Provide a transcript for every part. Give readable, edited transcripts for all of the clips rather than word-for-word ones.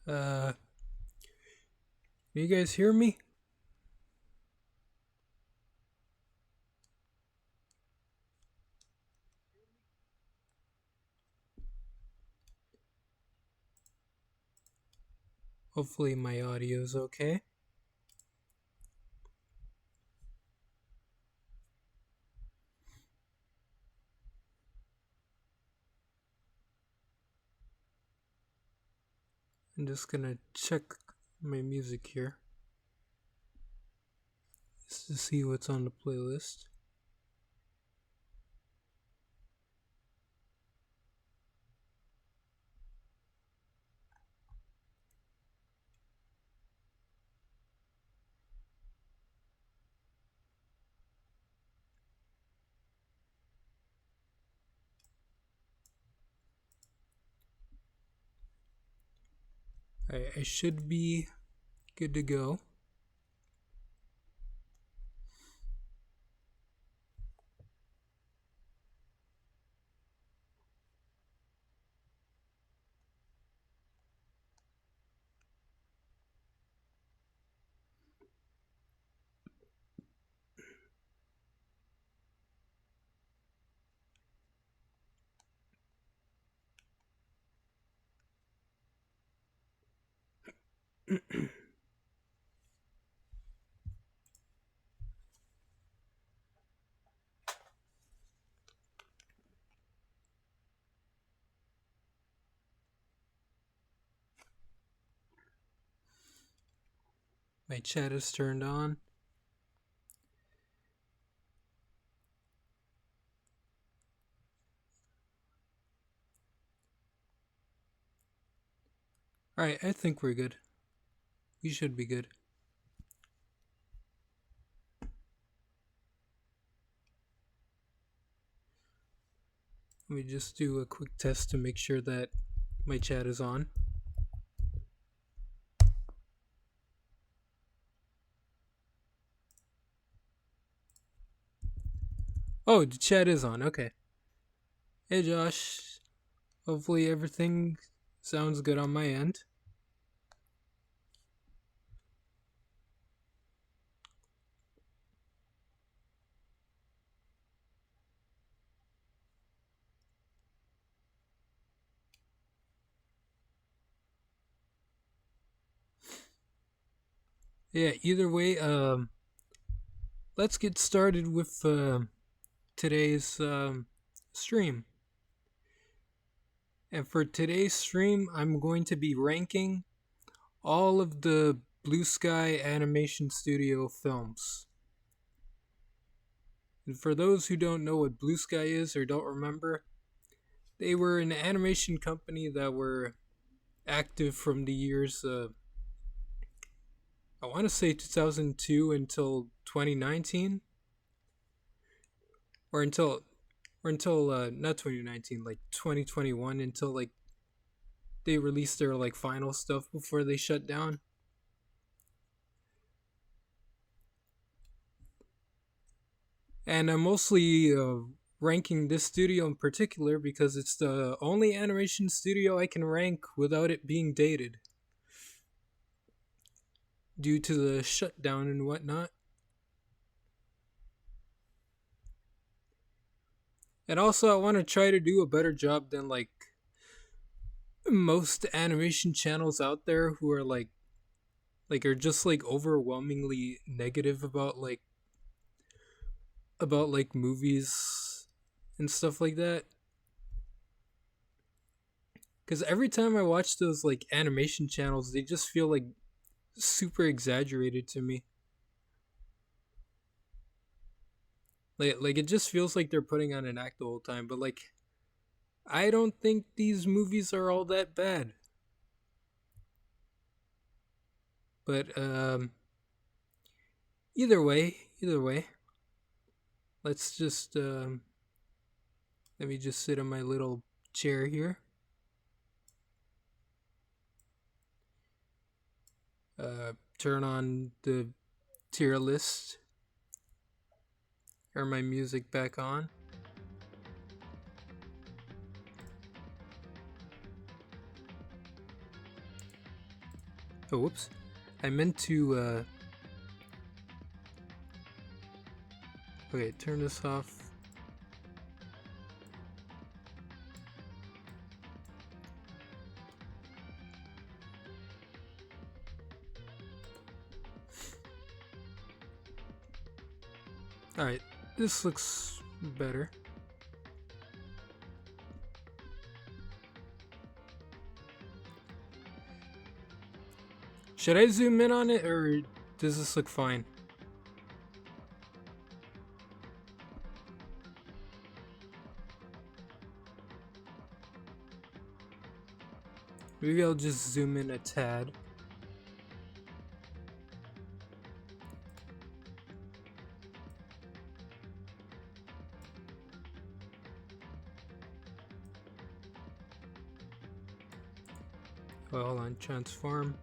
Can you guys hear me? Hopefully my audio is okay. I'm just gonna check my music here just to see what's on the playlist. I should be good to go. My chat is turned on. Alright, I think we're good. We should be good. Let me just do a quick test to make sure that my chat is on. Oh, the chat is on. Okay. Hey Josh. Hopefully everything sounds good on my end. Yeah, either way, let's get started with today's stream. And for today's stream, I'm going to be ranking all of the Blue Sky Animation Studio films. And for those who don't know what Blue Sky is or don't remember, they were an animation company that were active from the years, I want to say 2002 until 2019, or until not 2019, like 2021, until like they released their like final stuff before they shut down. And I'm mostly ranking this studio in particular because it's the only animation studio I can rank without it being dated due to the shutdown and whatnot. And also, I want to try to do a better job than like most animation channels out there who are like are just like overwhelmingly negative about like movies and stuff like that. Because every time I watch those like animation channels, they just feel like super exaggerated to me. Like it just feels like they're putting on an act the whole time. But like, I don't think these movies are all that bad. But either way, let's just let me just sit in my little chair here. Turn on the tier list. Turn my music back on. Oh, whoops. I meant to, okay, turn this off. Alright, this looks better. Should I zoom in on it, or does this look fine? Maybe I'll just zoom in a tad. Oh, hold on, transform.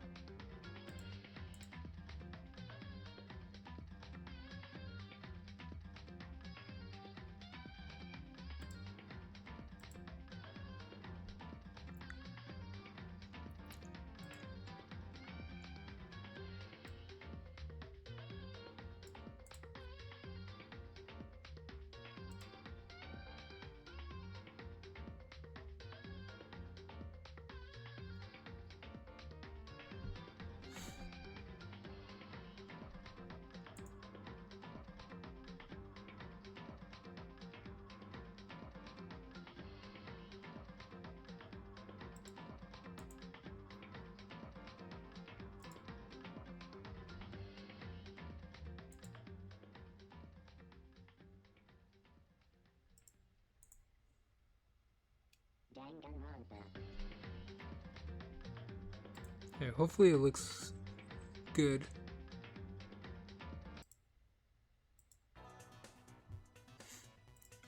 Yeah, hopefully it looks good.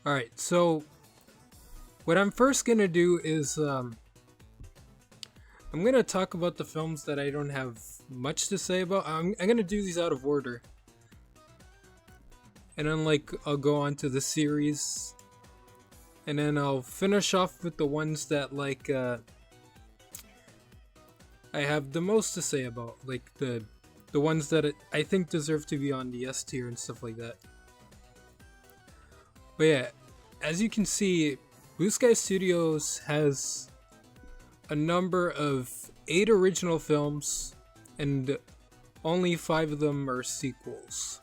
Alright, so what I'm first gonna do is I'm gonna talk about the films that I don't have much to say about. I'm gonna do these out of order. And then I'll go on to the series. And then I'll finish off with the ones that I have the most to say about, like the ones that I think deserve to be on the S tier and stuff like that. But yeah, as you can see, Blue Sky Studios has a number of 8 original films, and only 5 of them are sequels.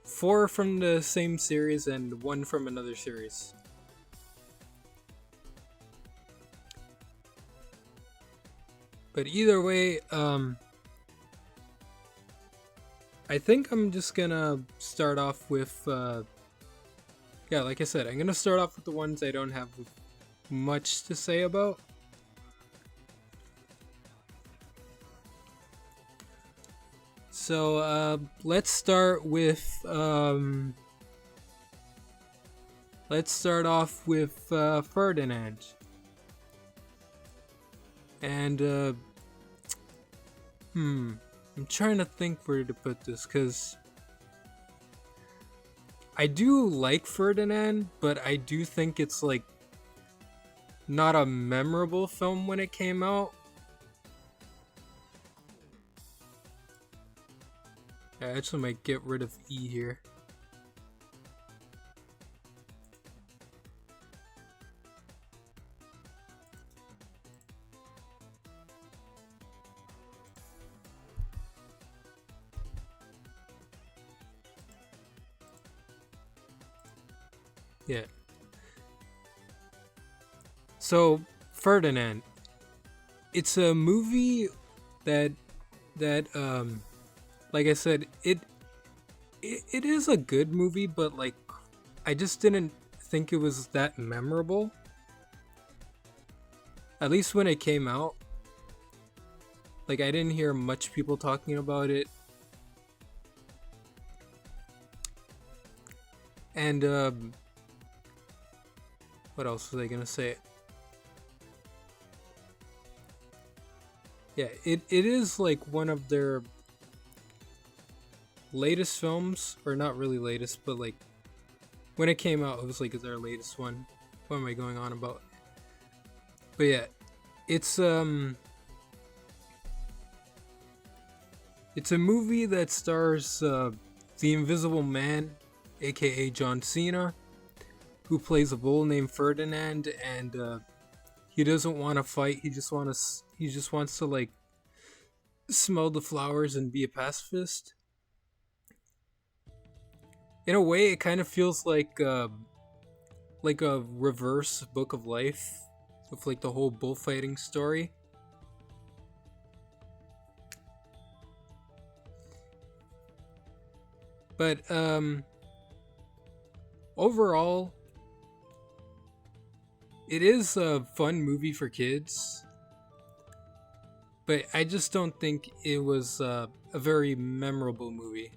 4 from the same series and 1 from another series. But either way, I think I'm just gonna start off with, yeah, like I said, I'm gonna start off with the ones I don't have much to say about. So, let's start with, let's start off with, Ferdinand. And, I'm trying to think where to put this, because I do like Ferdinand, but I do think it's not a memorable film when it came out. I actually might get rid of E here. Yeah. So, Ferdinand. It's a movie that like I said, it is a good movie, but I just didn't think it was that memorable. At least when it came out. I didn't hear much people talking about it. And what else was I gonna say? Yeah, it is one of their latest films, or not really latest, but when it came out, it was their latest one. What am I going on about? But yeah, it's It's a movie that stars the Invisible Man, aka John Cena, who plays a bull named Ferdinand, and he doesn't want to fight. He just wants to like smell the flowers and be a pacifist. In a way, it kind of feels like a reverse Book of Life with like the whole bullfighting story. But overall, it is a fun movie for kids. But I just don't think it was a very memorable movie.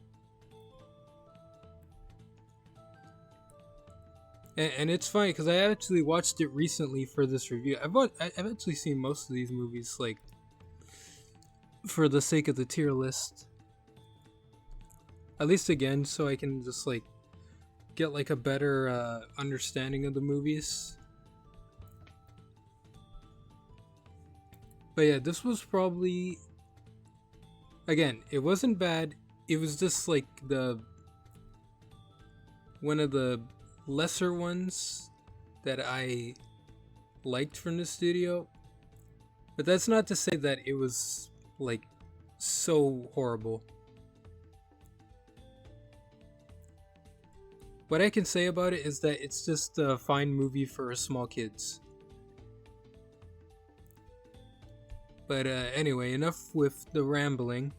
And it's funny because I actually watched it recently for this review. I've actually seen most of these movies like for the sake of the tier list, at least again, so I can just like get like a better understanding of the movies. But yeah, this was probably, again, it wasn't bad. It was just like the one of the lesser ones that I liked from the studio. But that's not to say that it was like so horrible. What I can say about it is that it's just a fine movie for small kids. But anyway, enough with the rambling.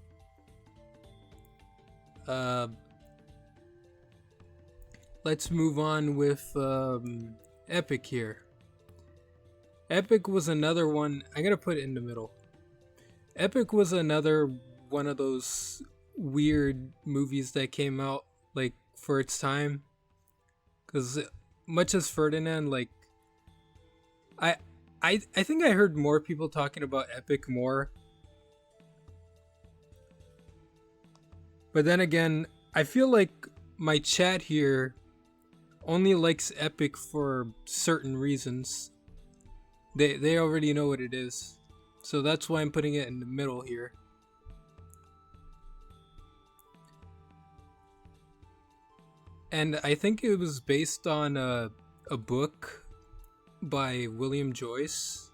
Let's move on with Epic here. Epic was another one. I'm gonna put it in the middle. Epic was another one of those weird movies that came out like for its time. Because much as Ferdinand, like I I think I heard more people talking about Epic more. But then again, I feel like my chat here only likes Epic for certain reasons. They already know what it is. So that's why I'm putting it in the middle here. And I think it was based on a book by William Joyce.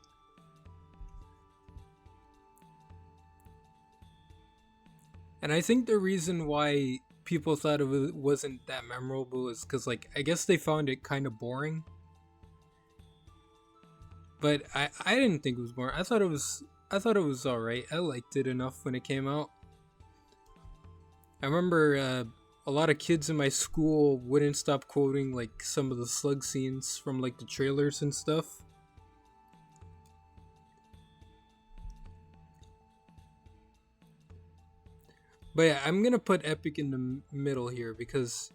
And I think the reason why people thought it wasn't that memorable is because, like, I guess they found it kind of boring. But I didn't think it was boring. I thought it was alright. I liked it enough when it came out. I remember a lot of kids in my school wouldn't stop quoting like some of the slug scenes from like the trailers and stuff. But yeah, I'm gonna put Epic in the middle here because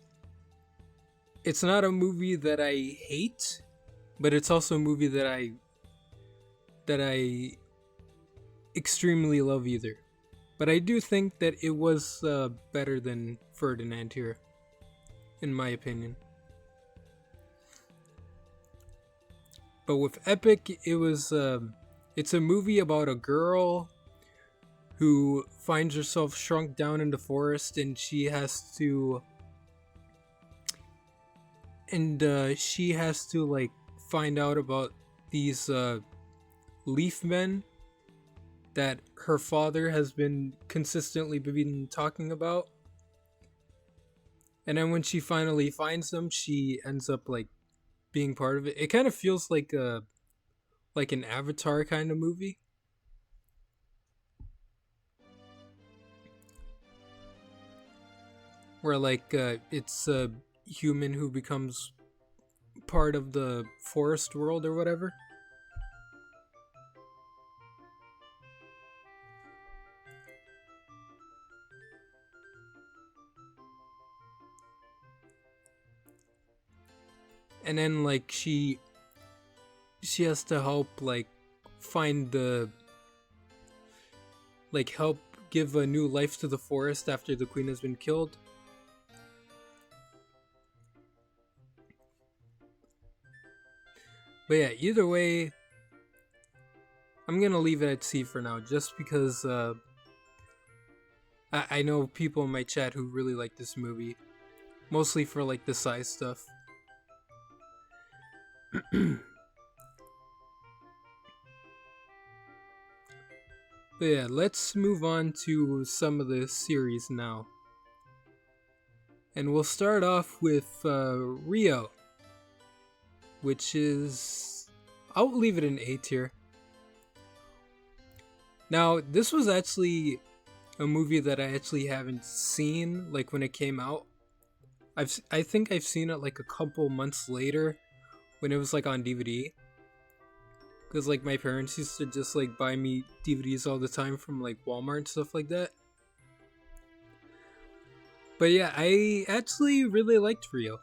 it's not a movie that I hate, but it's also a movie that I extremely love either. But I do think that it was better than Ferdinand here, in my opinion. But with Epic, it's a movie about a girl who finds herself shrunk down in the forest, and she has to like find out about these leaf men that her father has been consistently been talking about. And then when she finally finds them, she ends up like being part of it. It kind of feels like an Avatar kind of movie. Where like it's a human who becomes part of the forest world or whatever. And then like she has to help like find the like help give a new life to the forest after the queen has been killed. But yeah, either way, I'm gonna leave it at C for now, just because I know people in my chat who really like this movie, mostly for like the size stuff. But yeah, let's move on to some of the series now. And we'll start off with Rio, which is... I'll leave it in A tier. Now, this was actually a movie that I actually haven't seen, like, when it came out. I think I've seen it, like, a couple months later, when it was, like, on DVD. Because, like, my parents used to just, like, buy me DVDs all the time from, like, Walmart and stuff like that. But yeah, I actually really liked Rio.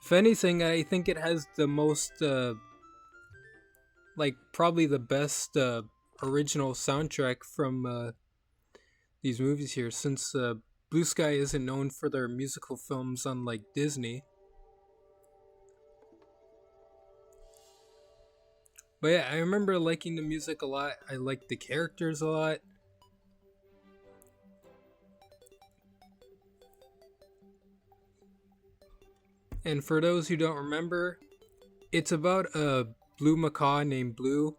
If anything, I think it has the most, like, probably the best original soundtrack from these movies here, since Blue Sky isn't known for their musical films unlike Disney. But yeah, I remember liking the music a lot. I liked the characters a lot. And for those who don't remember, it's about a blue macaw named Blue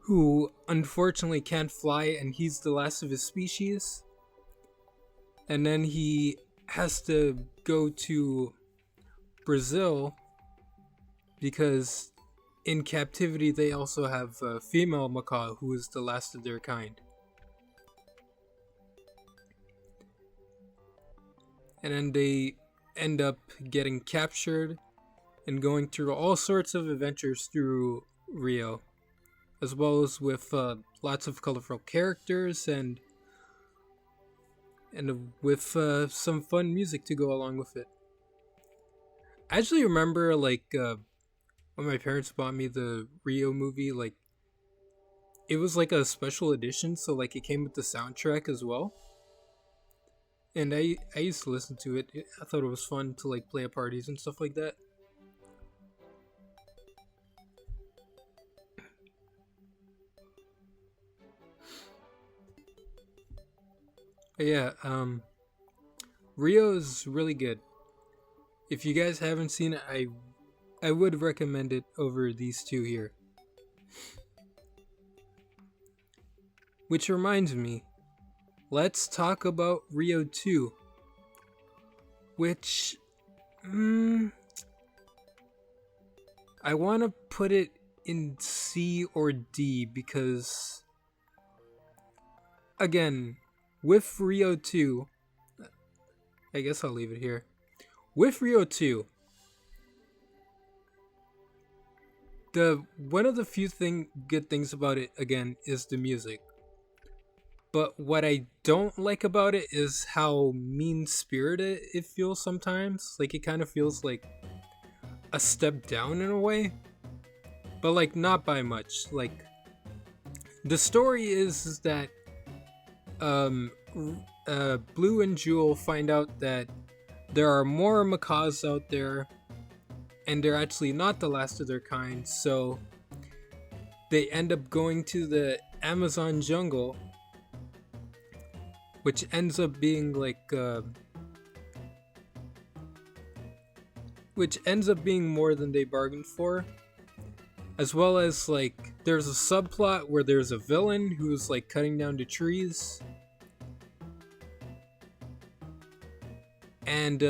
who unfortunately can't fly, and he's the last of his species. And then he has to go to Brazil because in captivity they also have a female macaw who is the last of their kind. And then they end up getting captured and going through all sorts of adventures through Rio, as well as with lots of colorful characters and with some fun music to go along with it. I actually remember like when my parents bought me the Rio movie, like it was like a special edition, so like it came with the soundtrack as well. And I used to listen to it. I thought it was fun to like play at parties and stuff like that. But yeah, Rio is really good. If you guys haven't seen it, I would recommend it over these two here. Which reminds me, let's talk about Rio 2. Which, I want to put it in C or D because, again, with Rio 2, I guess I'll leave it here. With Rio 2, one of the few good things about it, again, is the music. But what I don't like about it is how mean-spirited it feels sometimes. Like, it kind of feels like a step down in a way. But, like, not by much. Like, the story is that Blue and Jewel find out that there are more macaws out there, and they're actually not the last of their kind, so they end up going to the Amazon jungle, which ends up being like which ends up being more than they bargained for. As well as like there's a subplot where there's a villain who's like cutting down the trees. And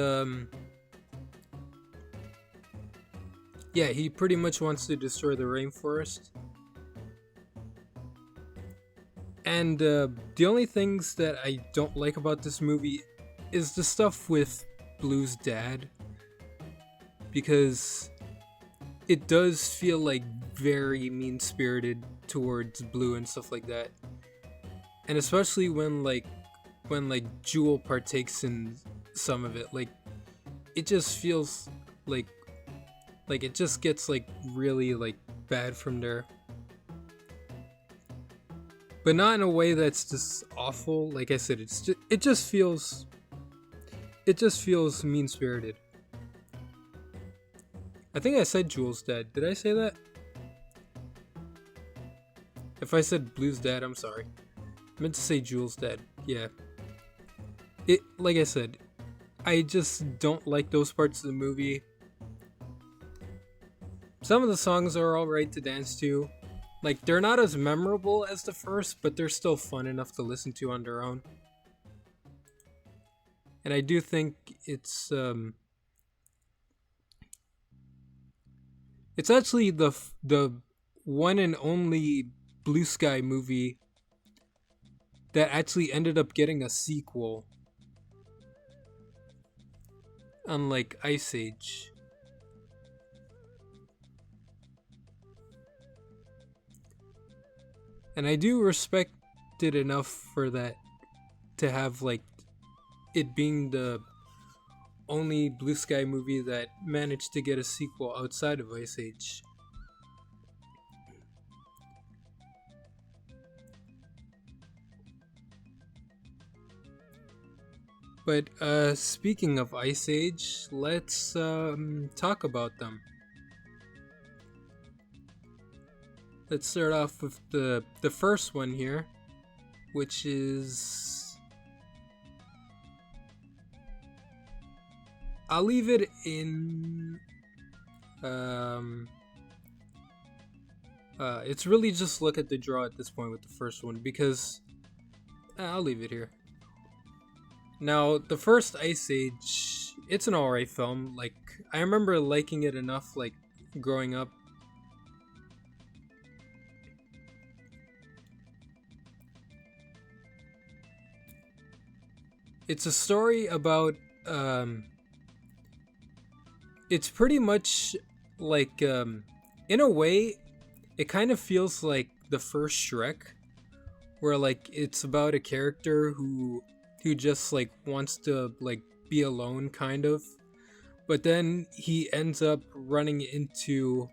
yeah, he pretty much wants to destroy the rainforest. And the only things that I don't like about this movie is the stuff with Blue's dad, because it does feel like very mean-spirited towards Blue and stuff like that. And especially when Jewel partakes in some of it, like it just feels like it just gets like really like bad from there. But not in a way that's just awful. Like I said, it just feels mean-spirited. I think I said Jewel's dead. Did I say that? If I said Blue's Dad, I'm sorry. I meant to say Jules' Dad. Yeah. It, like I said, I just don't like those parts of the movie. Some of the songs are alright to dance to. Like, they're not as memorable as the first, but they're still fun enough to listen to on their own. And I do think it's actually the one and only Blue Sky movie that actually ended up getting a sequel, unlike Ice Age. And I do respect it enough for that to have like it being the only Blue Sky movie that managed to get a sequel outside of Ice Age. But speaking of Ice Age, let's talk about them. Let's start off with the first one here, which is, I'll leave it in it's really just look at the draw at this point with the first one, because I'll leave it here. Now, the first Ice Age, it's an alright film. Like, I remember liking it enough, like, growing up. It's a story about, it's pretty much like, in a way, it kind of feels like the first Shrek, where, like, it's about a character who just like wants to like be alone, kind of, but then he ends up running into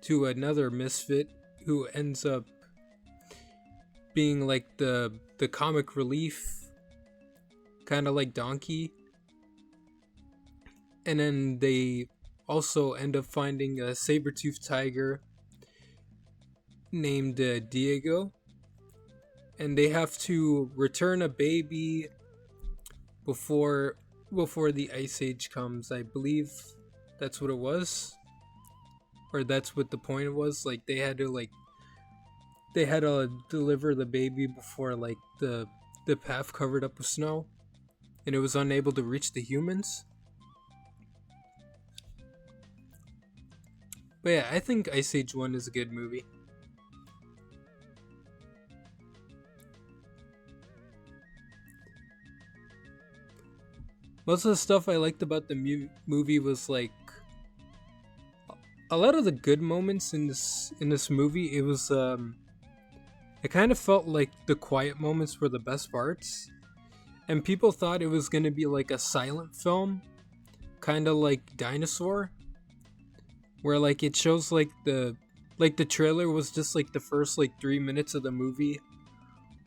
another misfit who ends up being like the comic relief, kind of like Donkey. And then they also end up finding a saber-toothed tiger named Diego, and they have to return a baby before the Ice Age comes. I believe that's what it was, or that's what the point was. Like, they had to deliver the baby before like the path covered up with snow, and it was unable to reach the humans. But yeah, I think Ice Age 1 is a good movie. Most of the stuff I liked about the movie was like a lot of the good moments in this movie. It was it kind of felt like the quiet moments were the best parts, and people thought it was gonna be like a silent film, kind of like Dinosaur, where like it shows like the trailer was just like the first like 3 minutes of the movie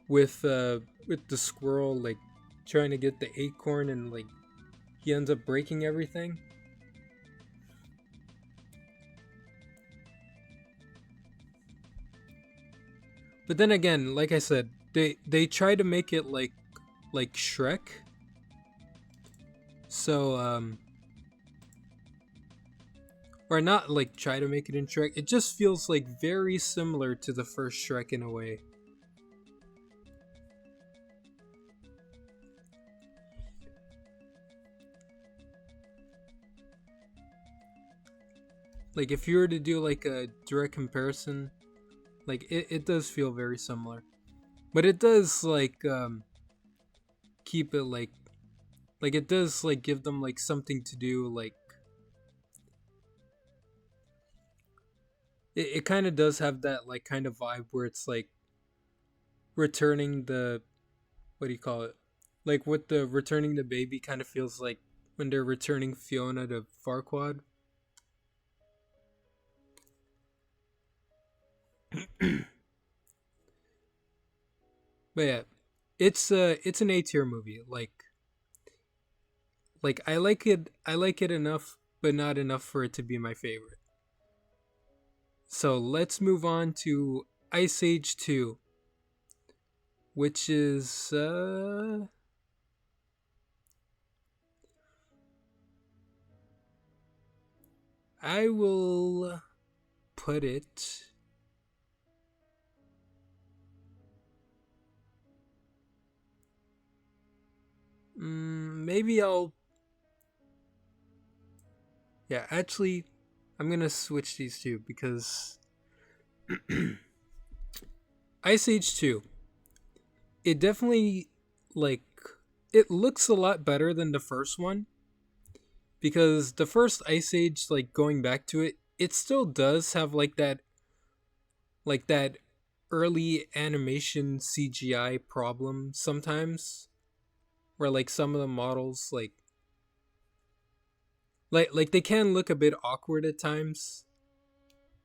with the squirrel like trying to get the acorn, and like he ends up breaking everything. But then again, like I said, they try to make it like Shrek. So or not like try to make it in Shrek. It just feels like very similar to the first Shrek in a way. Like, if you were to do like a direct comparison, like it does feel very similar, but it does like keep it like it does like give them like something to do. Like it kind of does have that like kind of vibe where it's like returning the, what do you call it, like with the returning the baby kind of feels like when they're returning Fiona to Farquaad. But yeah, it's an A tier movie. Like I like it enough, but not enough for it to be my favorite. So let's move on to Ice Age 2, which is I will put it maybe I'll yeah, actually I'm going to switch these two because Ice Age 2, it definitely like it looks a lot better than the first one because the first Ice Age, like going back to it, it still does have like that early animation CGI problem sometimes where like some of the models like they can look a bit awkward at times.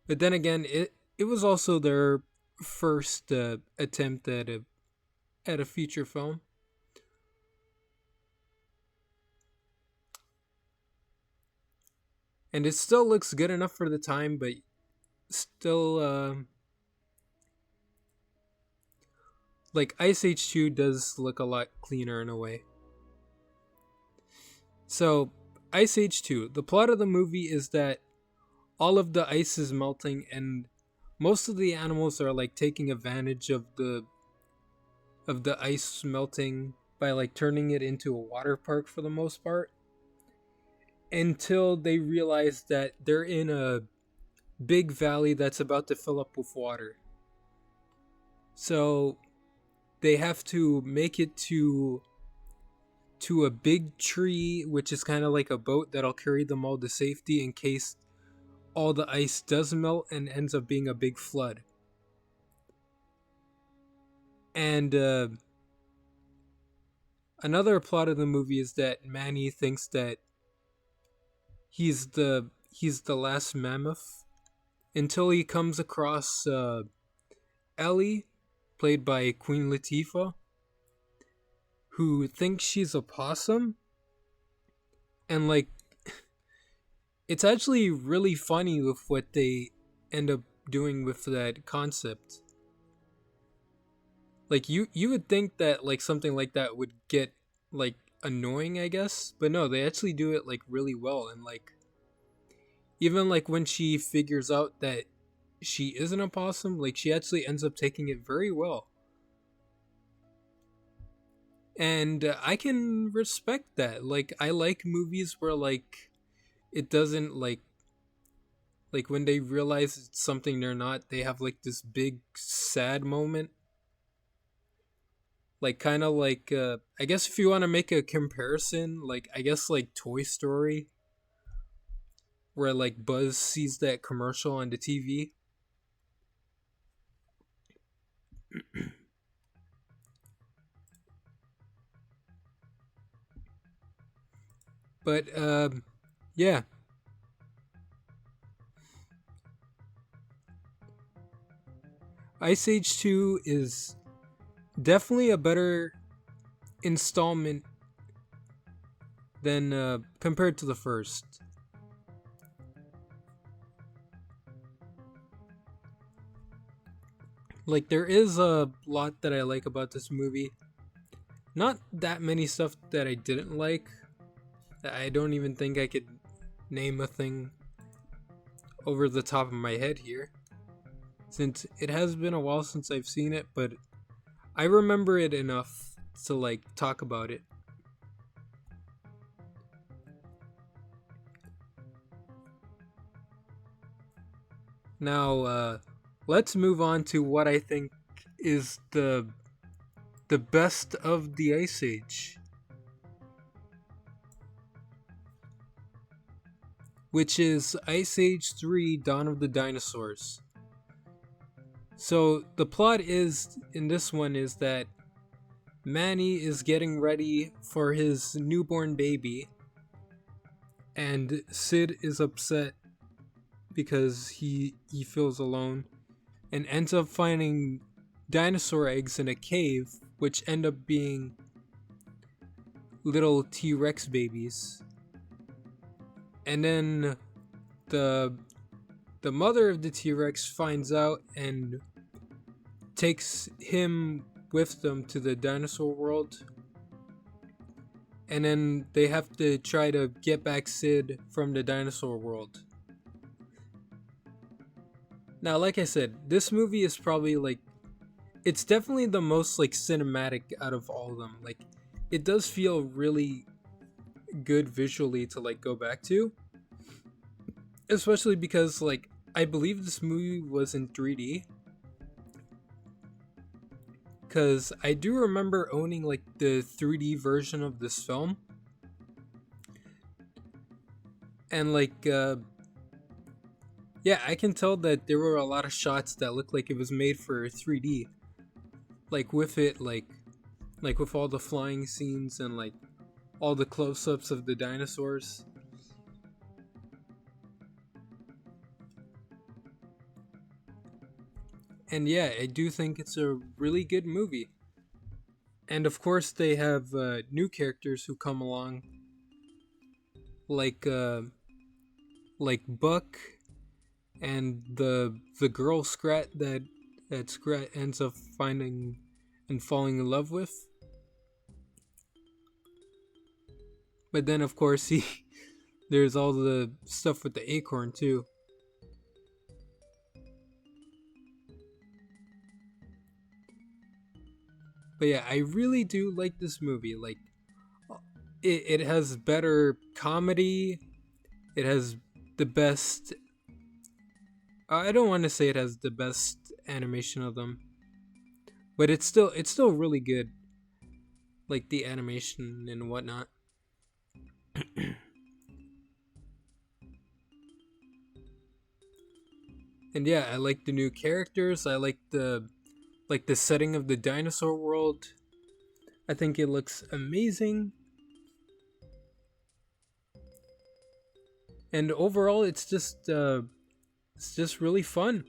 But then again, it was also their first attempt at a feature film. And it still looks good enough for the time, but still like Ice Age 2 does look a lot cleaner in a way. So, Ice Age 2, the plot of the movie is that all of the ice is melting and most of the animals are like taking advantage of the ice melting by like turning it into a water park for the most part until they realize that they're in a big valley that's about to fill up with water. So they have to make it to a big tree, which is kind of like a boat that'll carry them all to safety in case all the ice does melt and ends up being a big flood. And another plot of the movie is that Manny thinks that he's the last mammoth until he comes across Ellie, played by Queen Latifah, who thinks she's a possum, and like it's actually really funny with what they end up doing with that concept. Like you would think that like something like that would get like annoying, I guess, but no, they actually do it like really well. And like even like when she figures out that she isn't a possum, like she actually ends up taking it very well. And I can respect that. Like I like movies where like it doesn't like when they realize it's something they're not, they have like this big sad moment. Like kind of like I guess if you want to make a comparison, like I guess like Toy Story, where like Buzz sees that commercial on the TV. But yeah, Ice Age 2 is definitely a better installment than compared to the first. Like there is a lot that I like about this movie. Not that many stuff that I didn't like. I don't even think I could name a thing over the top of my head here, since it has been a while since I've seen it, but I remember it enough to like talk about it. Now, let's move on to what I think is the best of the Ice Age, which is Ice Age 3: Dawn of the Dinosaurs. So the plot is in this one is that Manny is getting ready for his newborn baby, and Sid is upset because he feels alone and ends up finding dinosaur eggs in a cave, which end up being little T-Rex babies. And then the the mother of the T-Rex finds out and takes him with them to the dinosaur world, and then they have to try to get back Sid from the dinosaur world. Now, like I said, this movie is probably like, it's definitely the most like cinematic out of all of them. Like, it does feel really good visually to like go back to, especially because like I believe this movie was in 3D, because I do remember owning like the 3D version of this film, and like yeah, I can tell that there were a lot of shots that looked like it was made for 3D, like with it like with all the flying scenes and like all the close-ups of the dinosaurs. And yeah, I do think it's a really good movie. And of course, they have new characters who come along, like Buck and the girl Scrat that Scrat ends up finding and falling in love with. But then, of course, there's all the stuff with the acorn too. But yeah, I really do like this movie. Like, it has better comedy. It has the best. I don't want to say it has the best animation of them, but it's still really good. Like the animation and whatnot. And yeah, I like the new characters. I like the setting of the dinosaur world. I think it looks amazing. And overall, it's just really fun.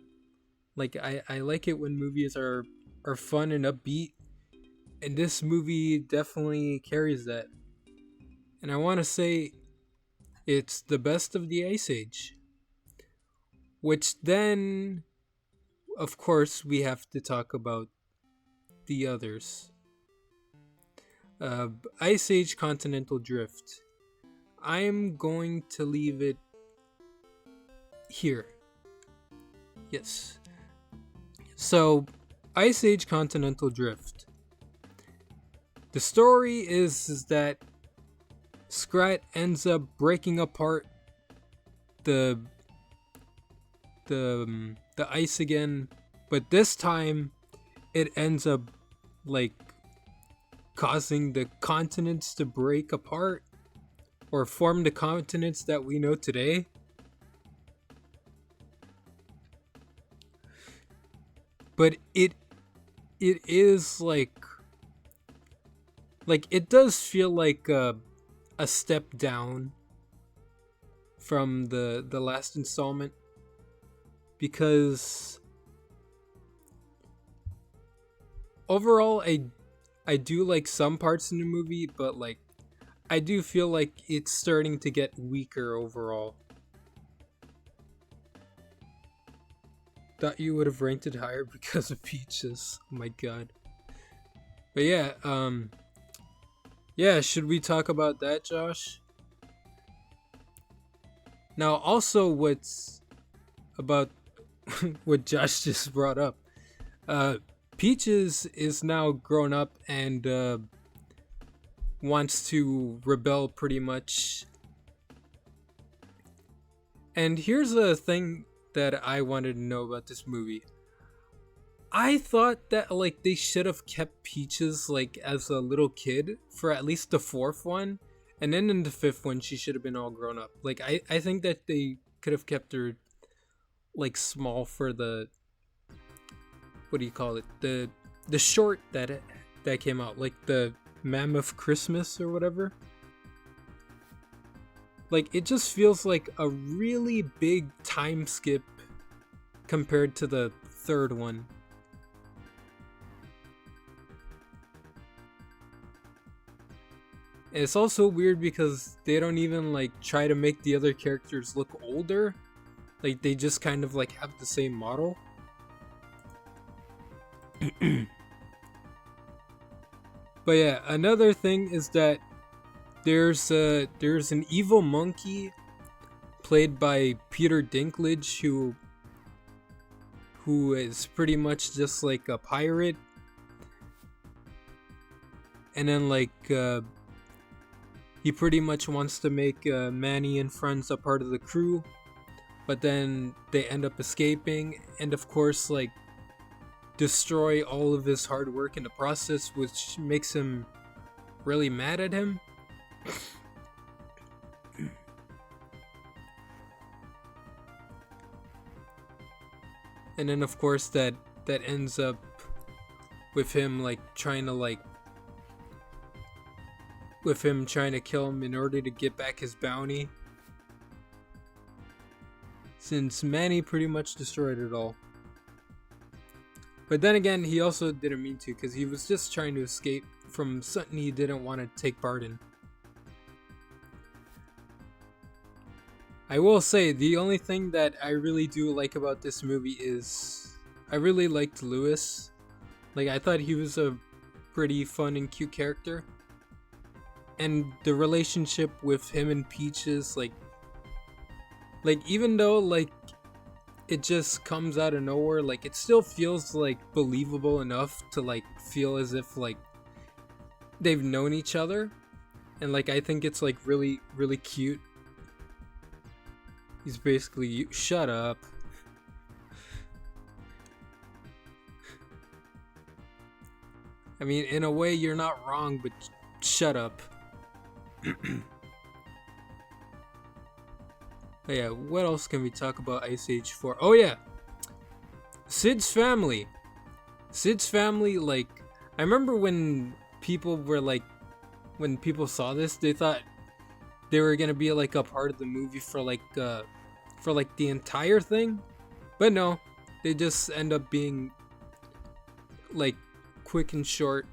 Like I like it when movies are fun and upbeat, and this movie definitely carries that. And I want to say it's the best of the Ice Age. Which then, of course, we have to talk about the others. Ice Age Continental Drift. I'm going to leave it here. Yes. So, Ice Age Continental Drift. The story is that Scrat ends up breaking apart the the ice again, but this time it ends up like causing the continents to break apart or form the continents that we know today. But it is like it does feel like a step down from the last installment, because overall I do like some parts in the movie, but like I do feel like it's starting to get weaker overall. Thought you would have ranked it higher because of Peaches. Oh my god. But yeah, yeah, should we talk about that, Josh? Now also what's about what Josh just brought up. Peaches is now grown up and wants to rebel pretty much. And here's a thing that I wanted to know about this movie. I thought that like they should have kept Peaches like as a little kid for at least the fourth one, and then in the fifth one she should have been all grown up. Like I think that they could have kept her like small for the, what do you call it, the short that came out, like the Mammoth Christmas or whatever. Like it just feels like a really big time skip compared to the third one. And it's also weird because they don't even like try to make the other characters look older. Like they just kind of like have the same model. But yeah, another thing is that there's an evil monkey played by Peter Dinklage who is pretty much just like a pirate, and then he pretty much wants to make Manny and friends a part of the crew, but then they end up escaping, and of course destroy all of his hard work in the process, which makes him really mad at him. And then of course that ends up with him trying to kill him in order to get back his bounty, since Manny pretty much destroyed it all. But then again, he also didn't mean to, because he was just trying to escape from something he didn't want to take part in. I will say, the only thing that I really do like about this movie is I really liked Lewis. I thought he was a pretty fun and cute character. And the relationship with him and Peaches, even though it just comes out of nowhere, it still feels believable enough to feel as if they've known each other. And I think it's really, really cute. He's basically, shut up. I mean, in a way you're not wrong, but shut up. But yeah, what else can we talk about Ice Age 4? Oh yeah, Sid's family. Sid's family, I remember when people were when people saw this, they thought they were gonna be a part of the movie for the entire thing, but no, they just end up being quick and short,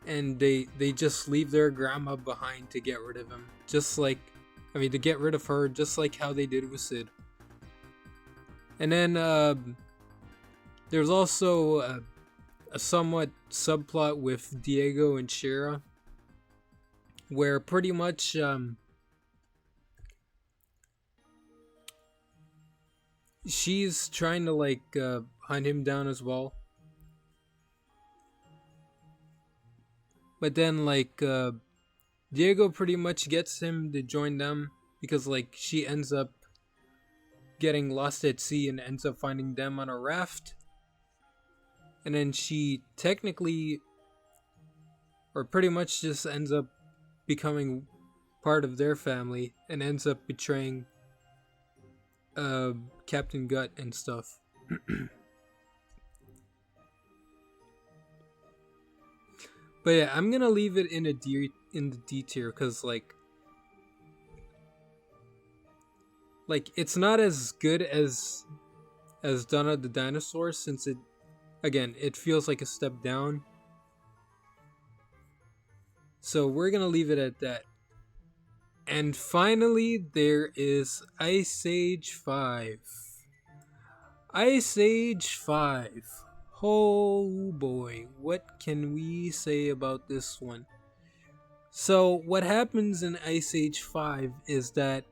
and they just leave their grandma behind to get rid of him, to get rid of her, just like how they did with Sid. And then there's also a somewhat subplot with Diego and Shira, where pretty much she's trying to hunt him down as well, but then Diego pretty much gets him to join them, because she ends up getting lost at sea and ends up finding them on a raft. And then she technically, or pretty much just ends up becoming part of their family and ends up betraying Captain Gut and stuff. But yeah, I'm gonna leave it in the D tier, because it's not as good as Dawn of the Dinosaurs, since it feels like a step down. So we're gonna leave it at that. And finally, there is Ice Age 5. Ice Age 5. Oh boy, what can we say about this one? So what happens in Ice Age 5 is that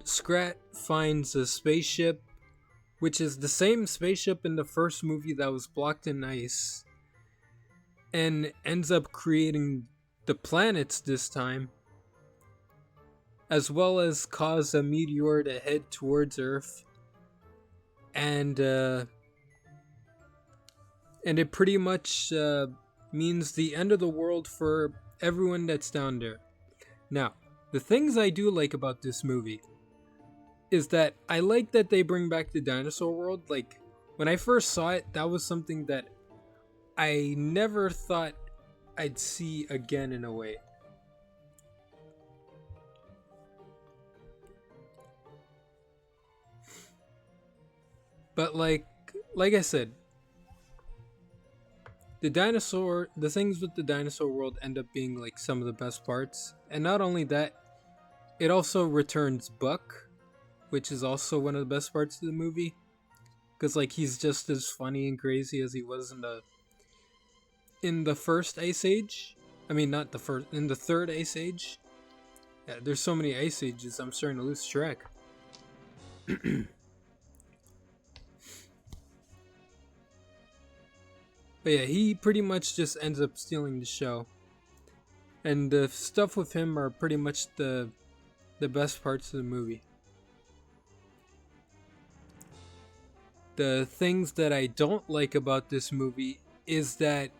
Scrat finds a spaceship, which is the same spaceship in the first movie that was blocked in ice, and ends up creating the planets this time, as well as cause a meteor to head towards Earth, and it pretty much means the end of the world for everyone that's down there. Now, the things I do like about this movie is that I like that they bring back the dinosaur world. When I first saw it, that was something that I never thought I'd see again, in a way. But like I said, the things with the dinosaur world end up being some of the best parts. And not only that, it also returns Buck, which is also one of the best parts of the movie, because like he's just as funny and crazy as he was in the first Ice Age. I mean, not the first, in the third Ice Age. Yeah, there's so many Ice Ages, I'm starting to lose track. But yeah, he pretty much just ends up stealing the show. And the stuff with him are pretty much the best parts of the movie. The things that I don't like about this movie is that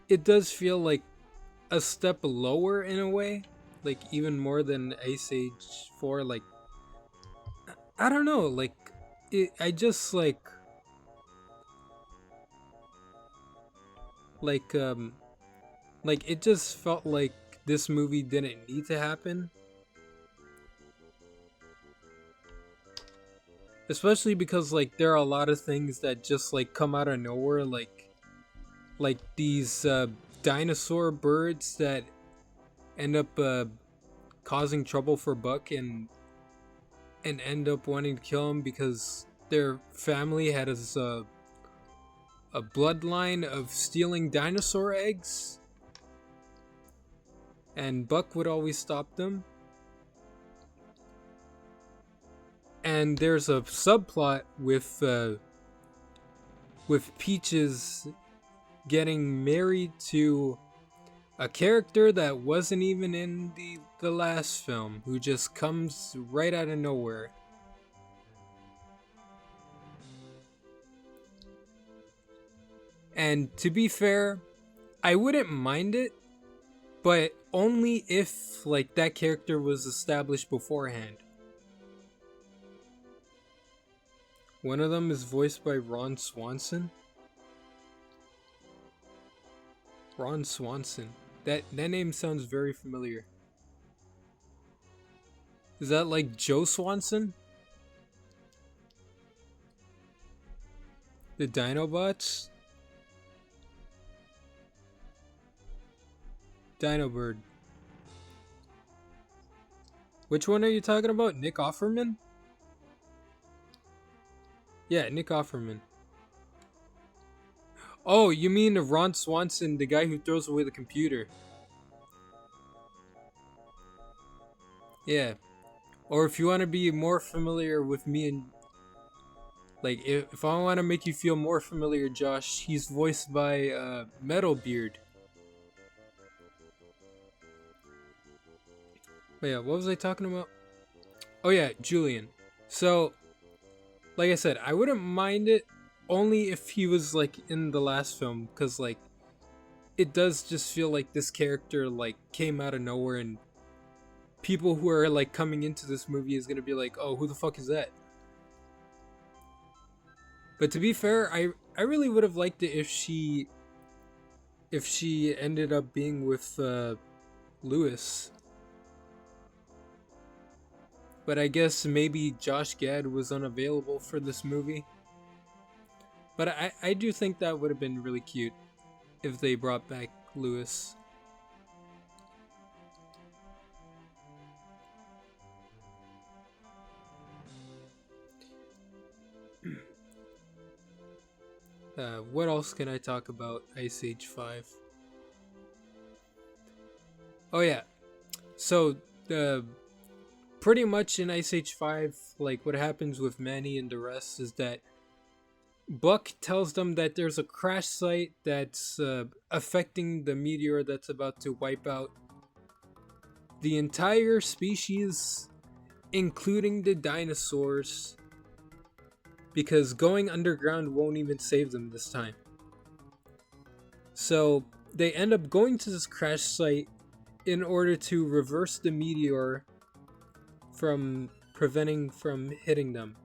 it does feel like a step lower in a way, like even more than Ice Age 4. Like, I don't know, like I just like it just felt like this movie didn't need to happen, especially because like there are a lot of things that just like come out of nowhere, like these dinosaur birds that end up causing trouble for Buck and end up wanting to kill him because their family had a bloodline of stealing dinosaur eggs, and Buck would always stop them. And there's a subplot with Peaches getting married to a character that wasn't even in the last film, who just comes right out of nowhere. And to be fair, I wouldn't mind it, but only if like that character was established beforehand. One of them is voiced by Ron Swanson. Ron Swanson. That name sounds very familiar. Is that like Joe Swanson? The Dinobots? Dinobird. Which one are you talking about? Nick Offerman? Yeah, Nick Offerman. Oh, you mean Ron Swanson, the guy who throws away the computer? Yeah. Or if you want to be more familiar with me and like if I want to make you feel more familiar, Josh, he's voiced by Metalbeard. But yeah, what was I talking about? Oh yeah, Julian. So, like I said, I wouldn't mind it only if he was like in the last film, because like it does just feel like this character like came out of nowhere, and people who are like coming into this movie is gonna be like, oh, who the fuck is that? But to be fair, I really would have liked it if she ended up being with Lewis. But I guess maybe Josh Gad was unavailable for this movie. But I do think that would have been really cute if they brought back Lewis. What else can I talk about Ice Age 5? Oh yeah, so pretty much in Ice Age 5, like what happens with Manny and the rest is that Buck tells them that there's a crash site that's affecting the meteor that's about to wipe out the entire species, including the dinosaurs, because going underground won't even save them this time. So they end up going to this crash site in order to reverse the meteor from preventing from hitting them.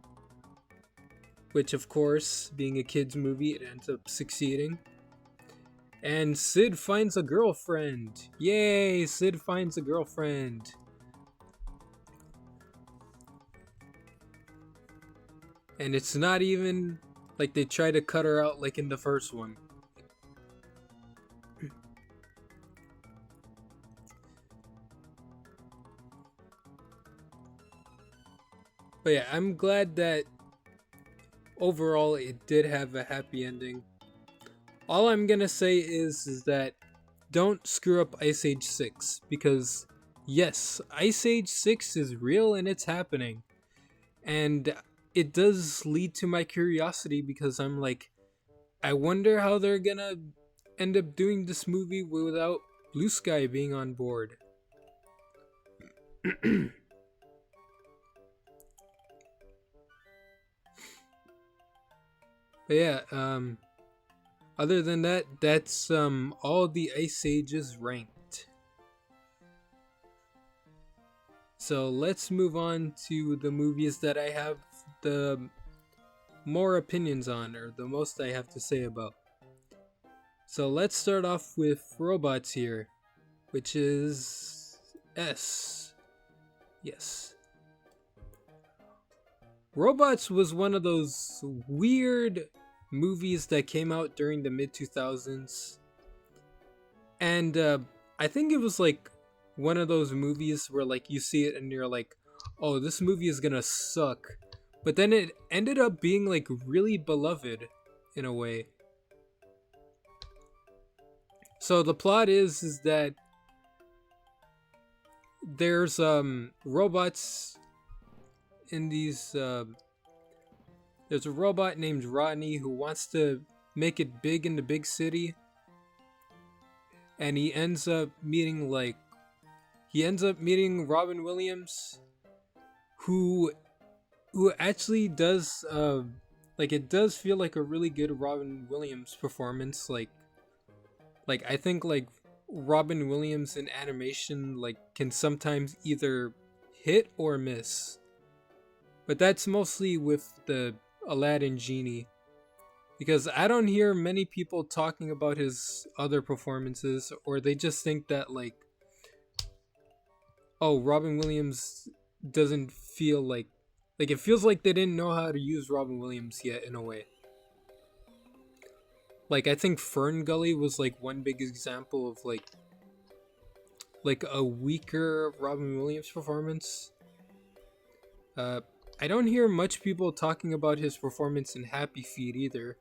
Which, of course, being a kid's movie, it ends up succeeding. And Sid finds a girlfriend. Yay, Sid finds a girlfriend. And it's not even like they try to cut her out like in the first one. But yeah, I'm glad that overall it did have a happy ending. All I'm gonna say is that don't screw up Ice Age 6 because yes, Ice Age 6 is real and it's happening. And it does lead to my curiosity because I'm like, I wonder how they're gonna end up doing this movie without Blue Sky being on board. But yeah, other than that, that's all the Ice Ages ranked. So let's move on to the movies that I have the more opinions on, or the most I have to say about. So let's start off with robots here, which is S. Yes. Robots was one of those weird movies that came out during the mid 2000s. And I think it was like one of those movies where like you see it and you're like, oh, this movie is gonna suck. But then it ended up being like really beloved in a way. So the plot is that there's robots in these there's a robot named Rodney who wants to make it big in the big city, and he ends up meeting Robin Williams, who actually does like it does feel like a really good Robin Williams performance. Like I think like Robin Williams in animation like can sometimes either hit or miss. But that's mostly with the Aladdin Genie. Because I don't hear many people talking about his other performances, or they just think that, like, oh, Robin Williams doesn't feel like. Like, it feels like they didn't know how to use Robin Williams yet, in a way. Like, I think Fern Gully was, like, one big example of, like a weaker Robin Williams performance. I don't hear much people talking about his performance in Happy Feet either.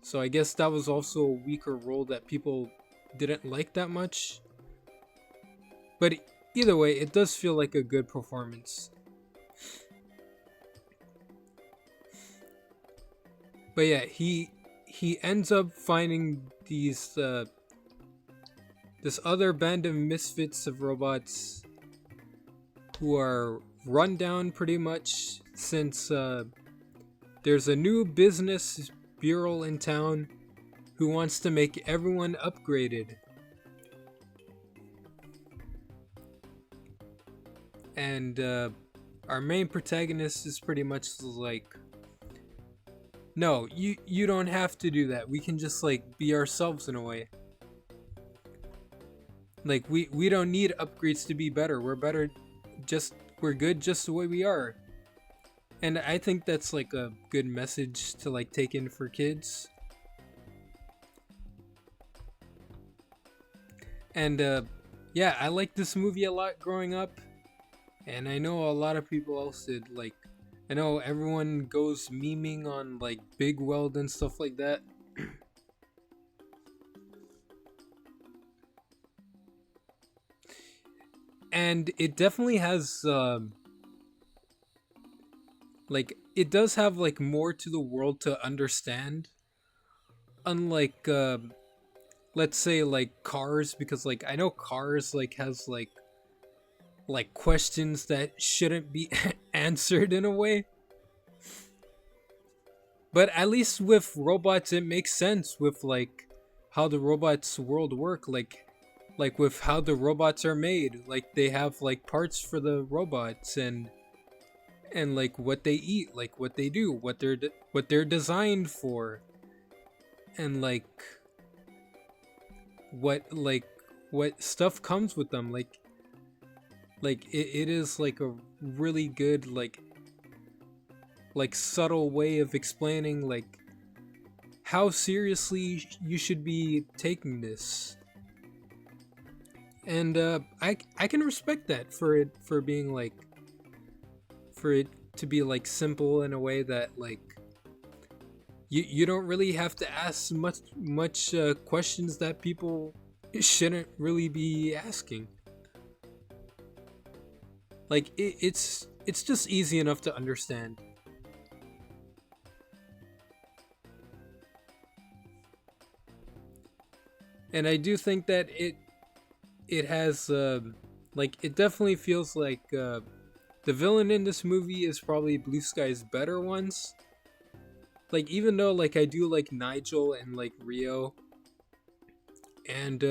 So I guess that was also a weaker role that people didn't like that much. But either way, it does feel like a good performance. But yeah, he ends up finding this other band of misfits of robots who are run down pretty much since there's a new business bureau in town who wants to make everyone upgraded. And our main protagonist is pretty much like, no, you don't have to do that. We can just like be ourselves in a way. Like we don't need upgrades to be better. We're good just the way we are. And I think that's like a good message to like take in for kids. And yeah, I liked this movie a lot growing up. And I know a lot of people else did. Like, I know everyone goes memeing on like Big Weld and stuff like that. And it definitely has like it does have like more to the world to understand, unlike let's say like Cars, because like I know Cars like has like questions that shouldn't be answered in a way. But at least with robots it makes sense with like how the robots world work, like with how the robots are made. Like they have like parts for the robots, and like what they eat, like what they do, what they're designed for, and like what stuff comes with them. Like it is like a really good like subtle way of explaining like how seriously you should be taking this. And I can respect that for it, for being like, for it to be like simple in a way that like you don't really have to ask much questions that people shouldn't really be asking. Like it's just easy enough to understand. And I do think that it has like it definitely feels like the villain in this movie is probably Blue Sky's better ones. Like even though like I do like Nigel and like Rio, and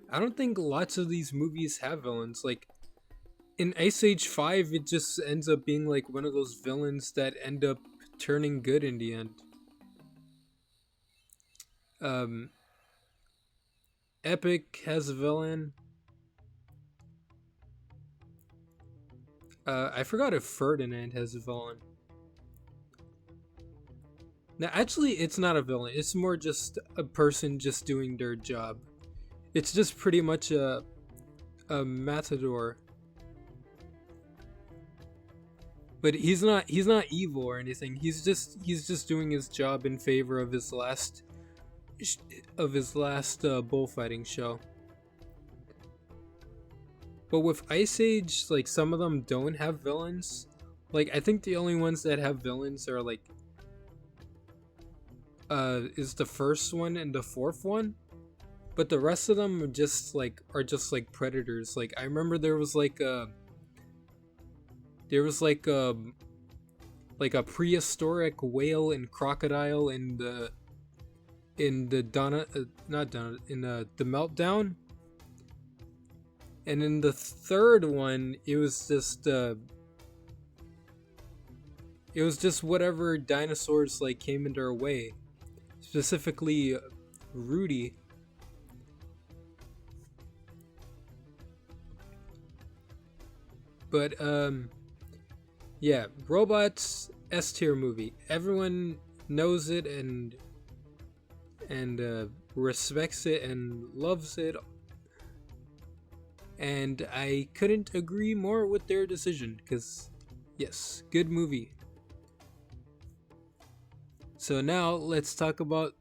I don't think lots of these movies have villains. Like in Ice Age 5 it just ends up being like one of those villains that end up turning good in the end. Um Epic has a villain. I forgot if Ferdinand has a villain. Now, actually, it's not a villain. It's more just a person just doing their job. It's just pretty much a matador. But he's not evil or anything. He's just doing his job in favor of his last bullfighting show. But with Ice Age, like some of them don't have villains. Like I think the only ones that have villains are like is the first one and the fourth one. But the rest of them are just like predators. Like I remember there was like a prehistoric whale and crocodile in the Donna not Donna in the Meltdown. And in the third one, it was just whatever dinosaurs like came in their way, specifically Rudy. But yeah, Robots S tier movie. Everyone knows it and respects it and loves it. And I couldn't agree more with their decision, because yes, good movie. So now let's talk about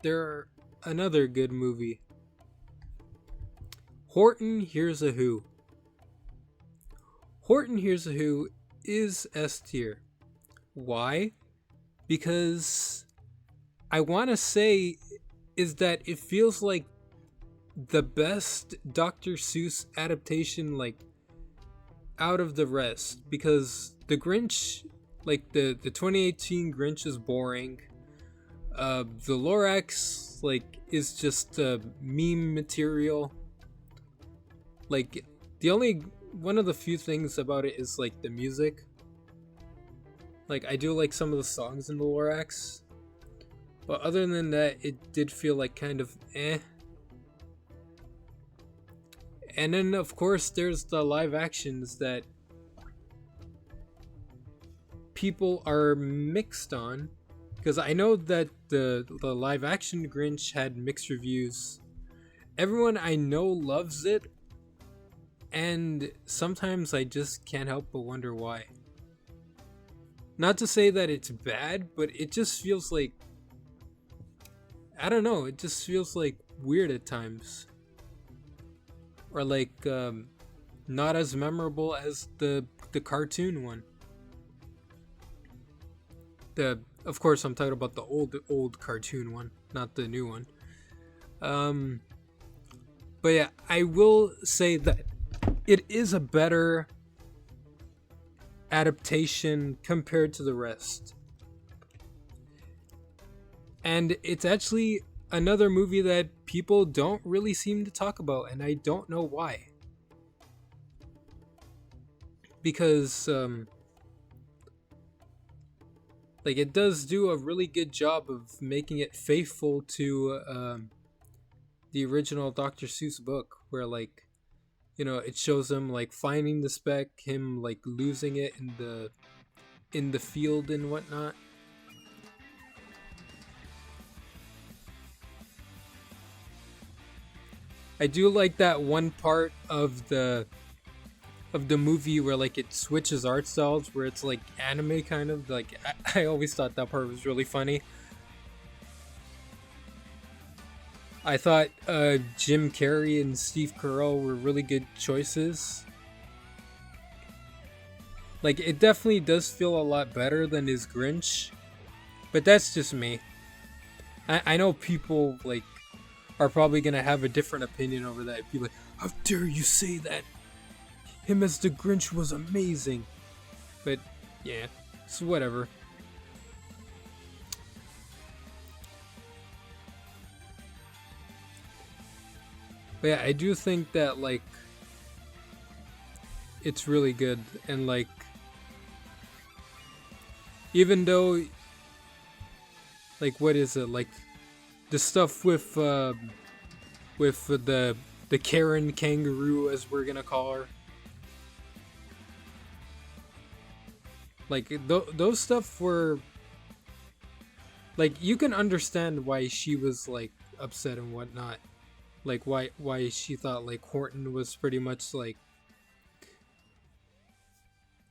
another good movie. Horton Hears a Who. Horton Hears a Who is S tier. Why? Because I want to say is that it feels like the best Dr. Seuss adaptation, like out of the rest, because the Grinch, like the 2018 Grinch is boring. The Lorax like is just meme material. Like the only one of the few things about it is like the music. Like I do like some of the songs in the Lorax, but other than that, it did feel like kind of eh. And then of course there's the live actions that people are mixed on, because I know that the live action Grinch had mixed reviews. Everyone I know loves it, and sometimes I just can't help but wonder why. Not to say that it's bad, but it just feels like, I don't know, it just feels like weird at times. Or like not as memorable as the cartoon one. Of course I'm talking about the old cartoon one, not the new one. But yeah, I will say that it is a better adaptation compared to the rest. And it's actually another movie that people don't really seem to talk about, and I don't know why. Because like it does do a really good job of making it faithful to the original Dr. Seuss book, where like, you know, it shows him like finding the speck, him like losing it in the field and whatnot. I do like that one part of the of the movie where like it switches art styles, where it's like anime kind of like. I always thought that part was really funny. I thought Jim Carrey and Steve Carell were really good choices. Like, it definitely does feel a lot better than his Grinch, but that's just me. I know people like are probably gonna have a different opinion over that. Be like, "How dare you say that? Him as the Grinch was amazing." But yeah, it's whatever. But yeah, I do think that like it's really good, and like even though like what is it like the stuff with the Karen kangaroo, as we're gonna call her, like those stuff were like you can understand why she was like upset and whatnot, like why she thought like Horton was pretty much like,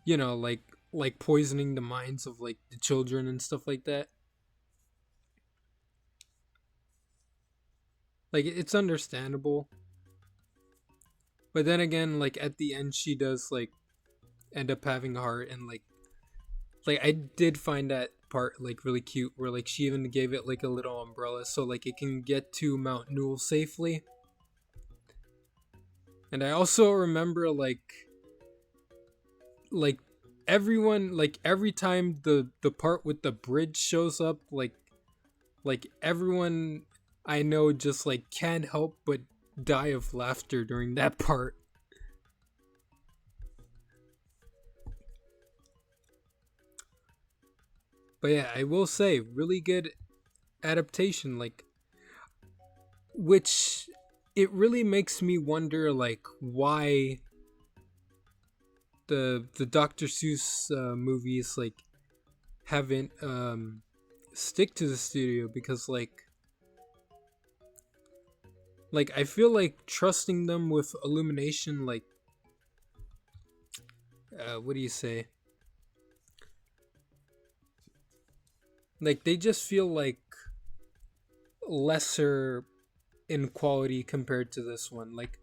you know, like poisoning the minds of like the children and stuff like that. Like it's understandable, but then again, like at the end she does like end up having a heart, and like I did find that part like really cute, where like she even gave it like a little umbrella so like it can get to Mount Newell safely. And I also remember like everyone, like every time the part with the bridge shows up, like everyone I know just like can't help but die of laughter during that part. But yeah, I will say really good adaptation, like, which it really makes me wonder like why the Dr. Seuss movies like haven't stick to the studio, because like I feel like trusting them with Illumination, like what do you say, like they just feel like lesser in quality compared to this one. Like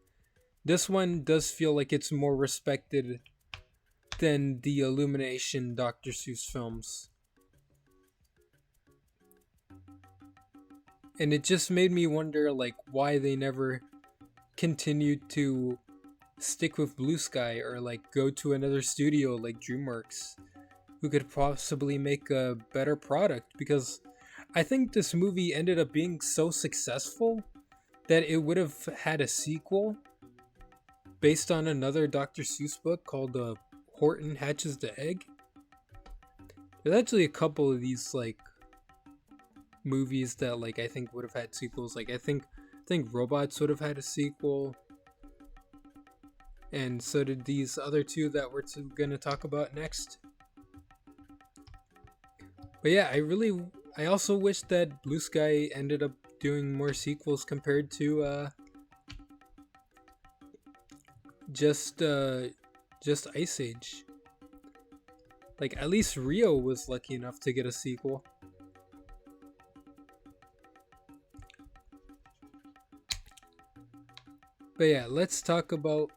this one does feel like it's more respected than the Illumination Dr. Seuss films. And it just made me wonder like why they never continued to stick with Blue Sky, or like go to another studio like DreamWorks, who could possibly make a better product, because I think this movie ended up being so successful that it would have had a sequel based on another Dr. Seuss book called Horton Hatches the Egg. There's actually a couple of these like movies that like I think would have had sequels. Like I think Robots would have had a sequel, and so did these other two that we're gonna talk about next. But yeah, I also wish that Blue Sky ended up doing more sequels compared to just just Ice Age. Like at least Rio was lucky enough to get a sequel. But yeah, let's talk about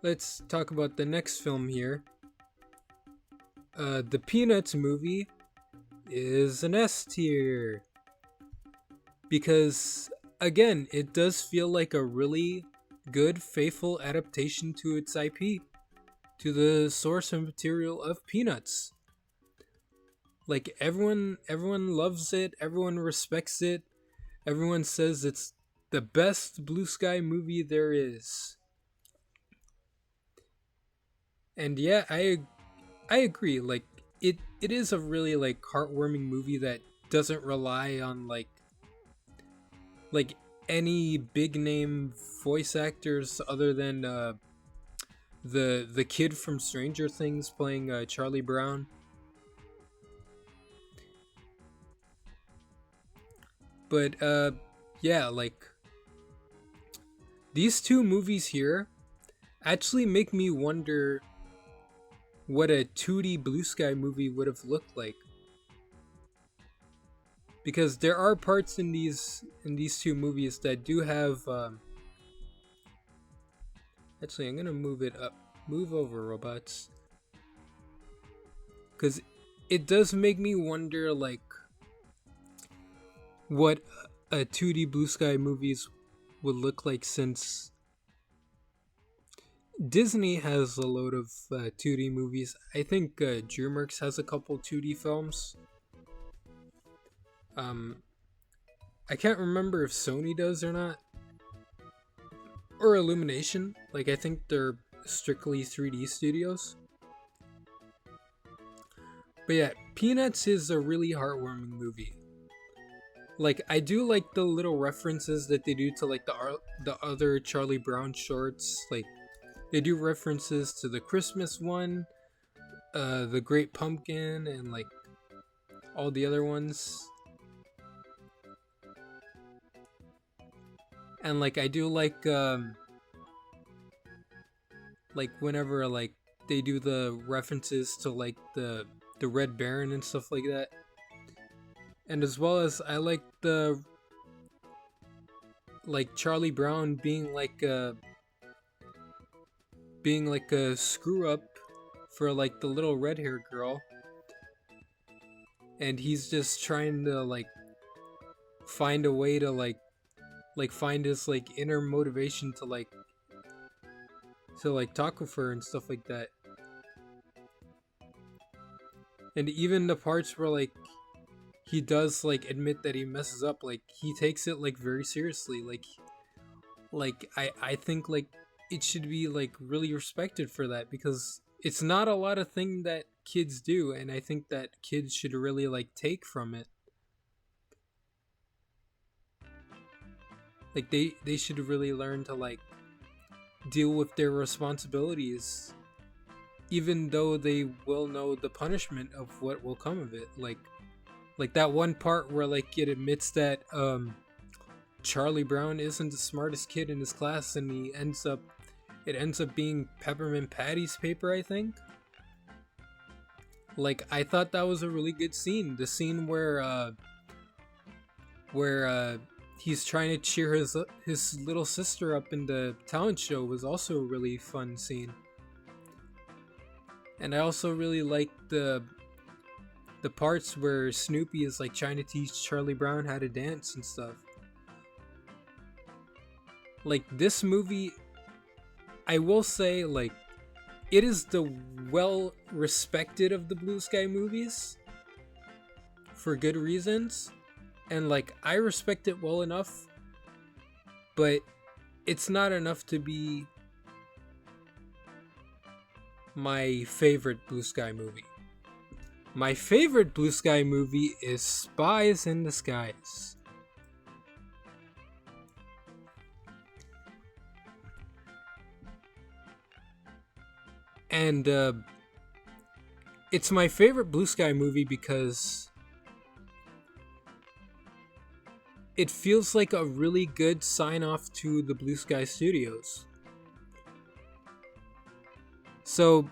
the next film here. The Peanuts movie is an S tier, because again, it does feel like a really good, faithful adaptation to its IP, to the source material of Peanuts. Like everyone loves it, everyone respects it, everyone says it's the best Blue Sky movie there is. And yeah, I agree. Like it is a really like heartwarming movie that doesn't rely on like any big name voice actors other than the kid from Stranger Things playing Charlie Brown. But yeah, like these two movies here, actually make me wonder what a 2D Blue Sky movie would have looked like. Because there are parts in these two movies that do have. Actually, I'm gonna move it up. Move over, robots. Because it does make me wonder, like, what a 2D Blue Sky movies would look like, since Disney has a load of 2D movies. I think DreamWorks has a couple 2D films. Um, I can't remember if Sony does or not, or Illumination. Like, I think they're strictly 3D studios. But yeah, Peanuts is a really heartwarming movie. Like, I do like the little references that they do to like the other Charlie Brown shorts. Like, they do references to the Christmas one, the Great Pumpkin, and like all the other ones. And like, I do like whenever like they do the references to like the Red Baron and stuff like that. And as well as I like the like Charlie Brown being like a screw up for like the little red haired girl, and he's just trying to like find a way to like find his like inner motivation to like talk with her and stuff like that. And even the parts where like he does like admit that he messes up, like he takes it like very seriously. Like I think like it should be like really respected for that, because it's not a lot of thing that kids do, and I think that kids should really like take from it. Like they should really learn to like deal with their responsibilities, even though they will know the punishment of what will come of it. Like that one part where like it admits that Charlie Brown isn't the smartest kid in his class, and it ends up being Peppermint Patty's paper, I think. Like, I thought that was a really good scene. The scene where he's trying to cheer his little sister up in the talent show was also a really fun scene. And I also really like the parts where Snoopy is like trying to teach Charlie Brown how to dance and stuff. Like, this movie, I will say, like, it is the well respected of the Blue Sky movies for good reasons, and like I respect it well enough, but it's not enough to be my favorite Blue Sky movie. My favorite Blue Sky movie is Spies in Disguise. And it's my favorite Blue Sky movie because it feels like a really good sign off to the Blue Sky Studios. So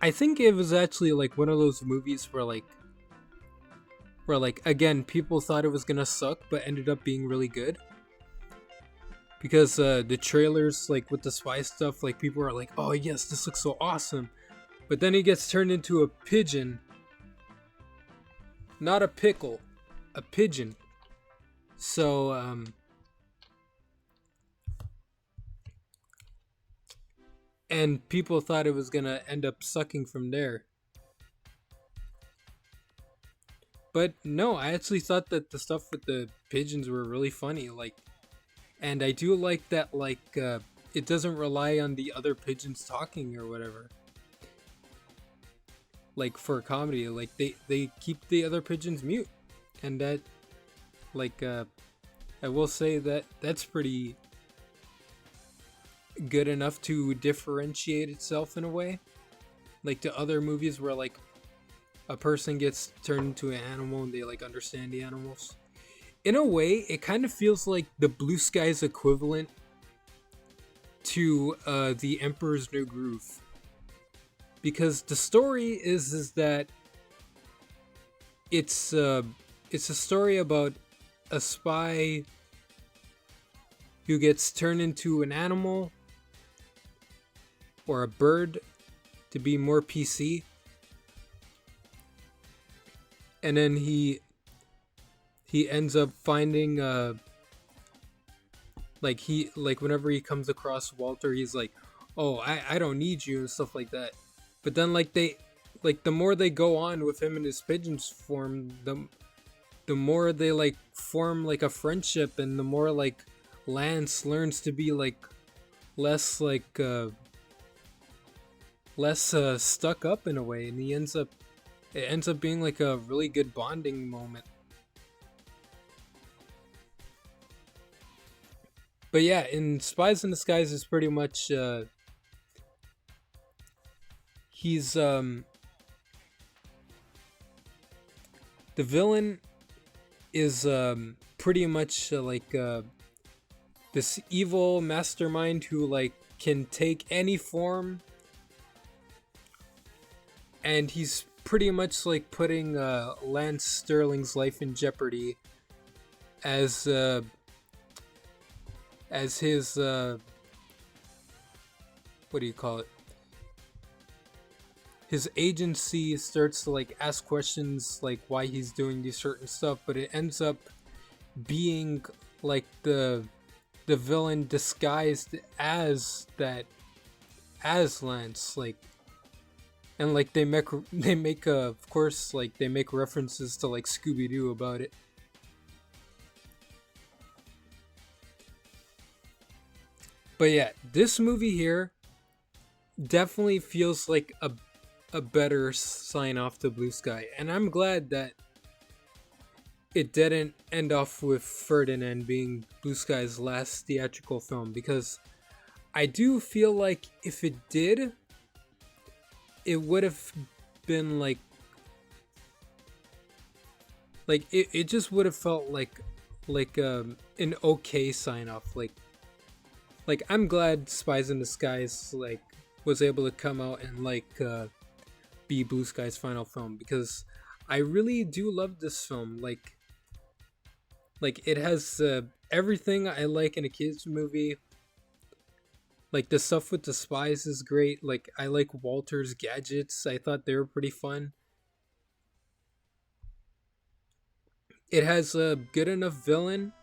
I think it was actually like one of those movies where again, people thought it was gonna suck but ended up being really good. Because the trailers, like with the spy stuff, like people are like, oh yes, this looks so awesome. But then he gets turned into a pigeon. Not a pickle, a pigeon. So, and people thought it was gonna end up sucking from there. But no, I actually thought that the stuff with the pigeons were really funny. Like, and I do like that, like, it doesn't rely on the other pigeons talking or whatever. Like, for comedy, like, they keep the other pigeons mute. And that, like, I will say that that's pretty good enough to differentiate itself in a way. Like, to other movies where, like, a person gets turned into an animal and they, like, understand the animals. In a way, it kind of feels like the Blue Sky's equivalent to The Emperor's New Groove, because the story is that it's it's a story about a spy who gets turned into an animal or a bird to be more PC, and then he ends up finding like whenever he comes across Walter, he's like, "Oh, I don't need you," and stuff like that. But then the more they go on with him in his pigeon's form, the more they like form like a friendship, and the more like Lance learns to be like less stuck up in a way, and it ends up being like a really good bonding moment. But yeah, in Spies in Disguise is pretty much he's the villain is pretty much this evil mastermind who like can take any form, and he's pretty much like putting Lance Sterling's life in jeopardy as his what do you call it? His agency starts to like ask questions like why he's doing these certain stuff, but it ends up being like the villain disguised as Lance, like, and like they make of course like they make references to like Scooby-Doo about it. But yeah, this movie here definitely feels like a better sign off to Blue Sky, and I'm glad that it didn't end off with Ferdinand being Blue Sky's last theatrical film, because I do feel like if it did, it would have been it just would have felt like an okay sign off. Like I'm glad Spies in Disguise like was able to come out and be Blue Sky's final film, because I really do love this film. Like it has everything I like in a kids movie. Like the stuff with the spies is great. Like I like Walter's gadgets. I thought they were pretty fun. It has a good enough villain,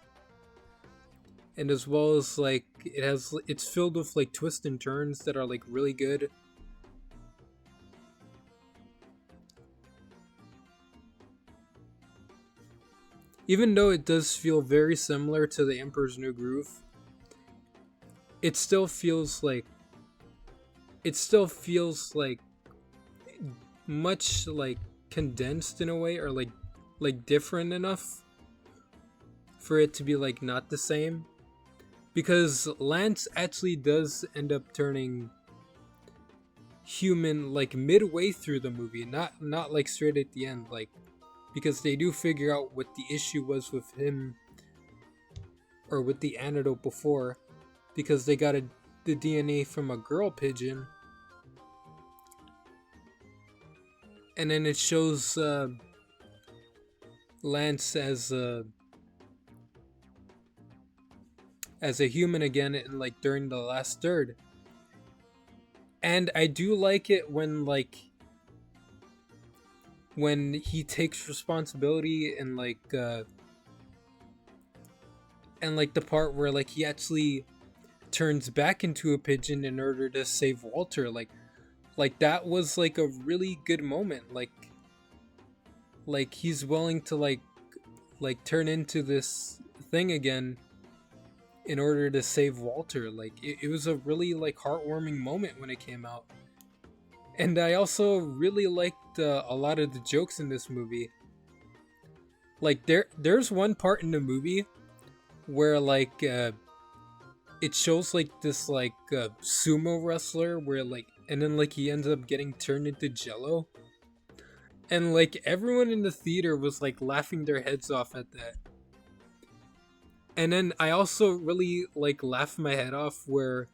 and as well as like it's filled with like twists and turns that are like really good. Even though it does feel very similar to The Emperor's New Groove, it still feels like much like condensed in a way, or like different enough for it to be like not the same, because Lance actually does end up turning human like midway through the movie, not like straight at the end, like, because they do figure out what the issue was with him or with the antidote before, because they got the DNA from a girl pigeon, and then it shows Lance as a human again, and like during the last third. And I do like it when he takes responsibility, and the part where like he actually turns back into a pigeon in order to save Walter. Like that was like a really good moment. Like he's willing to like turn into this thing again in order to save Walter. Like it was a really like heartwarming moment when it came out. And I also really liked a lot of the jokes in this movie. Like there's one part in the movie where like it shows like this like sumo wrestler where like, and then like he ends up getting turned into jello, and like everyone in the theater was like laughing their heads off at that. And then I also really like laughed my head off where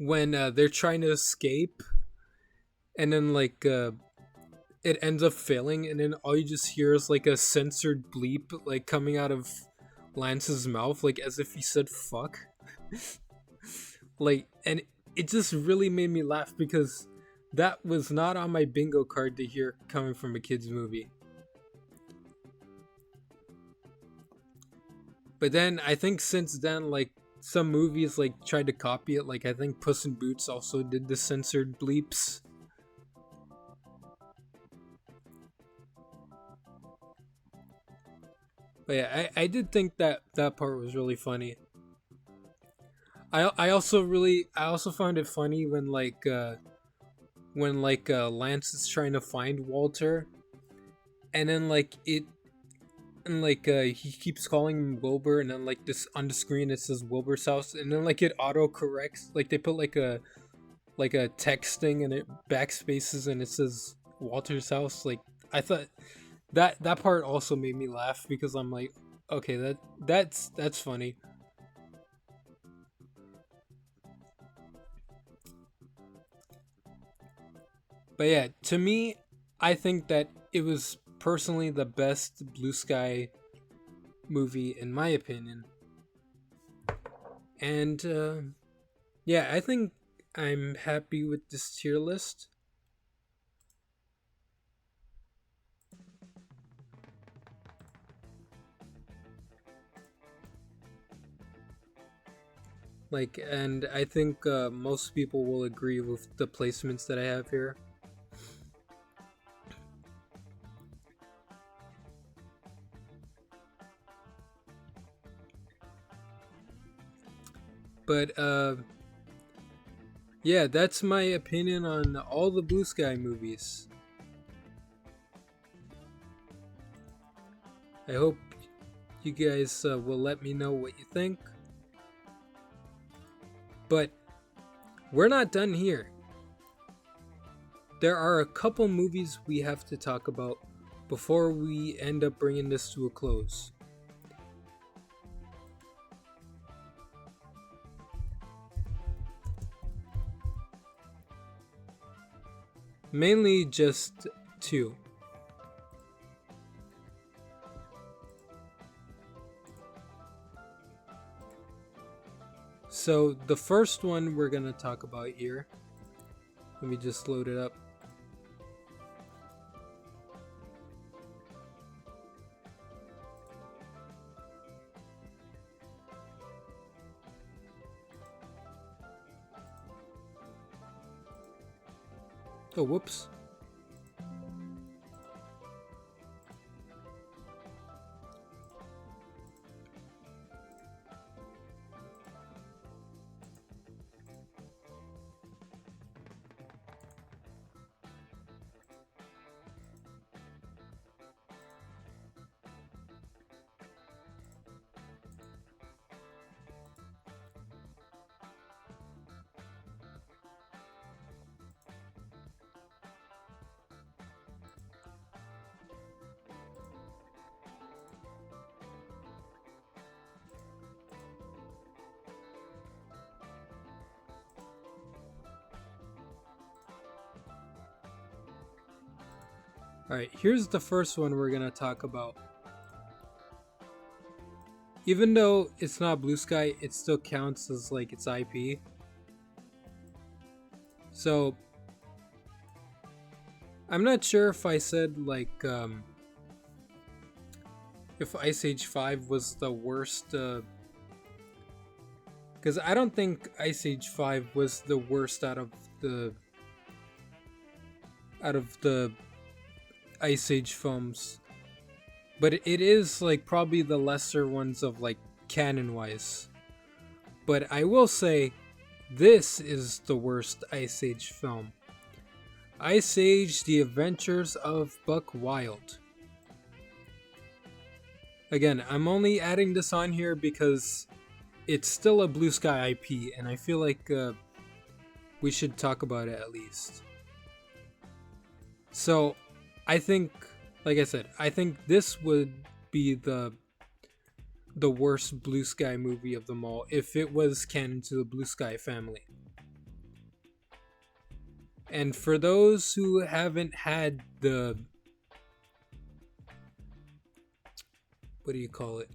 when they're trying to escape, and then like it ends up failing, and then all you just hear is like a censored bleep like coming out of Lance's mouth, like as if he said fuck. Like, and it just really made me laugh because that was not on my bingo card to hear coming from a kids movie. But then I think since then, like some movies like tried to copy it. Like I think Puss in Boots also did the censored bleeps. But yeah, I did think that that part was really funny. I also found it funny when Lance is trying to find Walter, and then like it and like he keeps calling him Wilbur, and then like this on the screen it says Wilbur's house, and then like it auto corrects, like they put like a text thing and it backspaces and it says Walter's house. Like I thought that part also made me laugh because I'm like, okay, that's funny. But yeah, to me, I think that it was personally the best Blue Sky movie in my opinion. And yeah, I think I'm happy with this tier list. Like, and I think most people will agree with the placements that I have here. But yeah, that's my opinion on all the Blue Sky movies. I hope you guys will let me know what you think. But we're not done here. There are a couple movies we have to talk about before we end up bringing this to a close. Mainly just two. So the first one we're gonna talk about here. Let me just load it up. Oh, whoops. Alright, here's the first one we're gonna talk about. Even though it's not Blue Sky, it still counts as like its IP. So I'm not sure if I said like if Ice Age 5 was the worst because I don't think Ice Age 5 was the worst out of the Ice Age films. But it is like probably the lesser ones of like canon wise. But I will say this is the worst Ice Age film. Ice Age: The Adventures of Buck Wild. Again, I'm only adding this on here because it's still a Blue Sky IP, and I feel like we should talk about it at least. So, I think, like I said, I think this would be the worst Blue Sky movie of them all if it was canon to the Blue Sky family. And for those who haven't had the, what do you call it?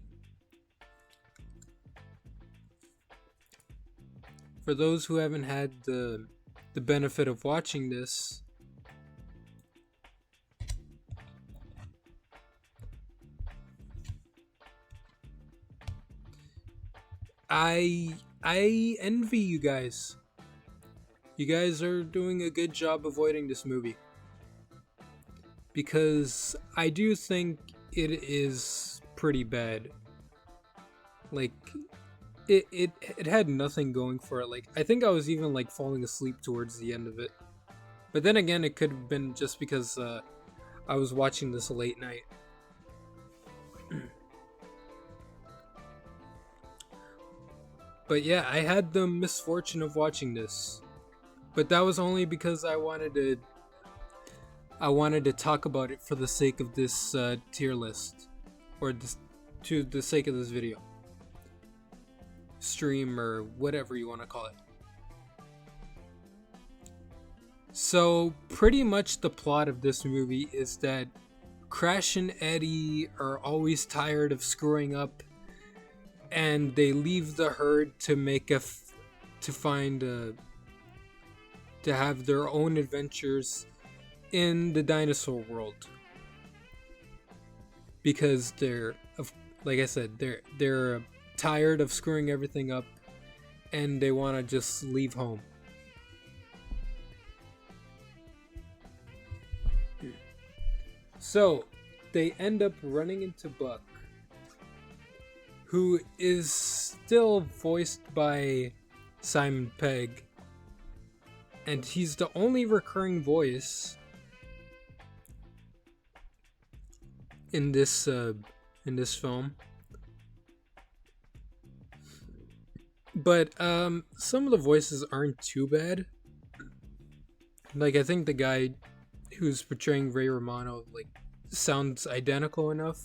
For those who haven't had the benefit of watching this, I envy you guys. You guys are doing a good job avoiding this movie, because I do think it is pretty bad. Like, it had nothing going for it. Like, I think I was even like falling asleep towards the end of it. But then again, it could have been just because I was watching this late night. But yeah, I had the misfortune of watching this. But that was only because I wanted to talk about it for the sake of this tier list, or this, to the sake of this video, stream, or whatever you want to call it. So pretty much the plot of this movie is that Crash and Eddie are always tired of screwing up, and they leave the herd to have their own adventures in the dinosaur world, because like I said, they're tired of screwing everything up, and they want to just leave home. So they end up running into Buck, who is still voiced by Simon Pegg, and he's the only recurring voice in this film. But some of the voices aren't too bad. Like, I think the guy who's portraying Ray Romano like sounds identical enough.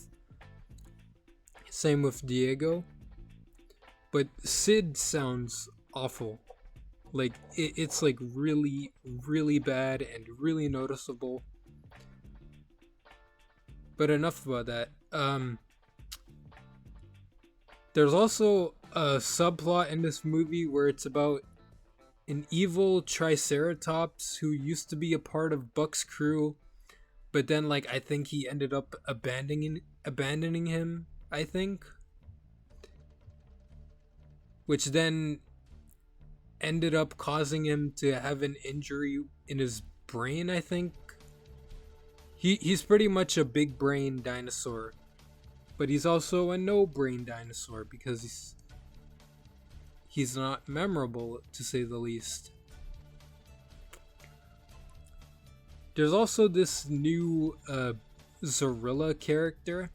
Same with Diego. But Sid sounds awful. Like, it's like really, really bad and really noticeable. But enough about that. There's also a subplot in this movie where it's about an evil Triceratops who used to be a part of Buck's crew, but then, like, I think he ended up abandoning him, I think. Which then ended up causing him to have an injury in his brain, I think. He's pretty much a big brain dinosaur, but he's also a no brain dinosaur because he's not memorable, to say the least. There's also this new Zorilla character,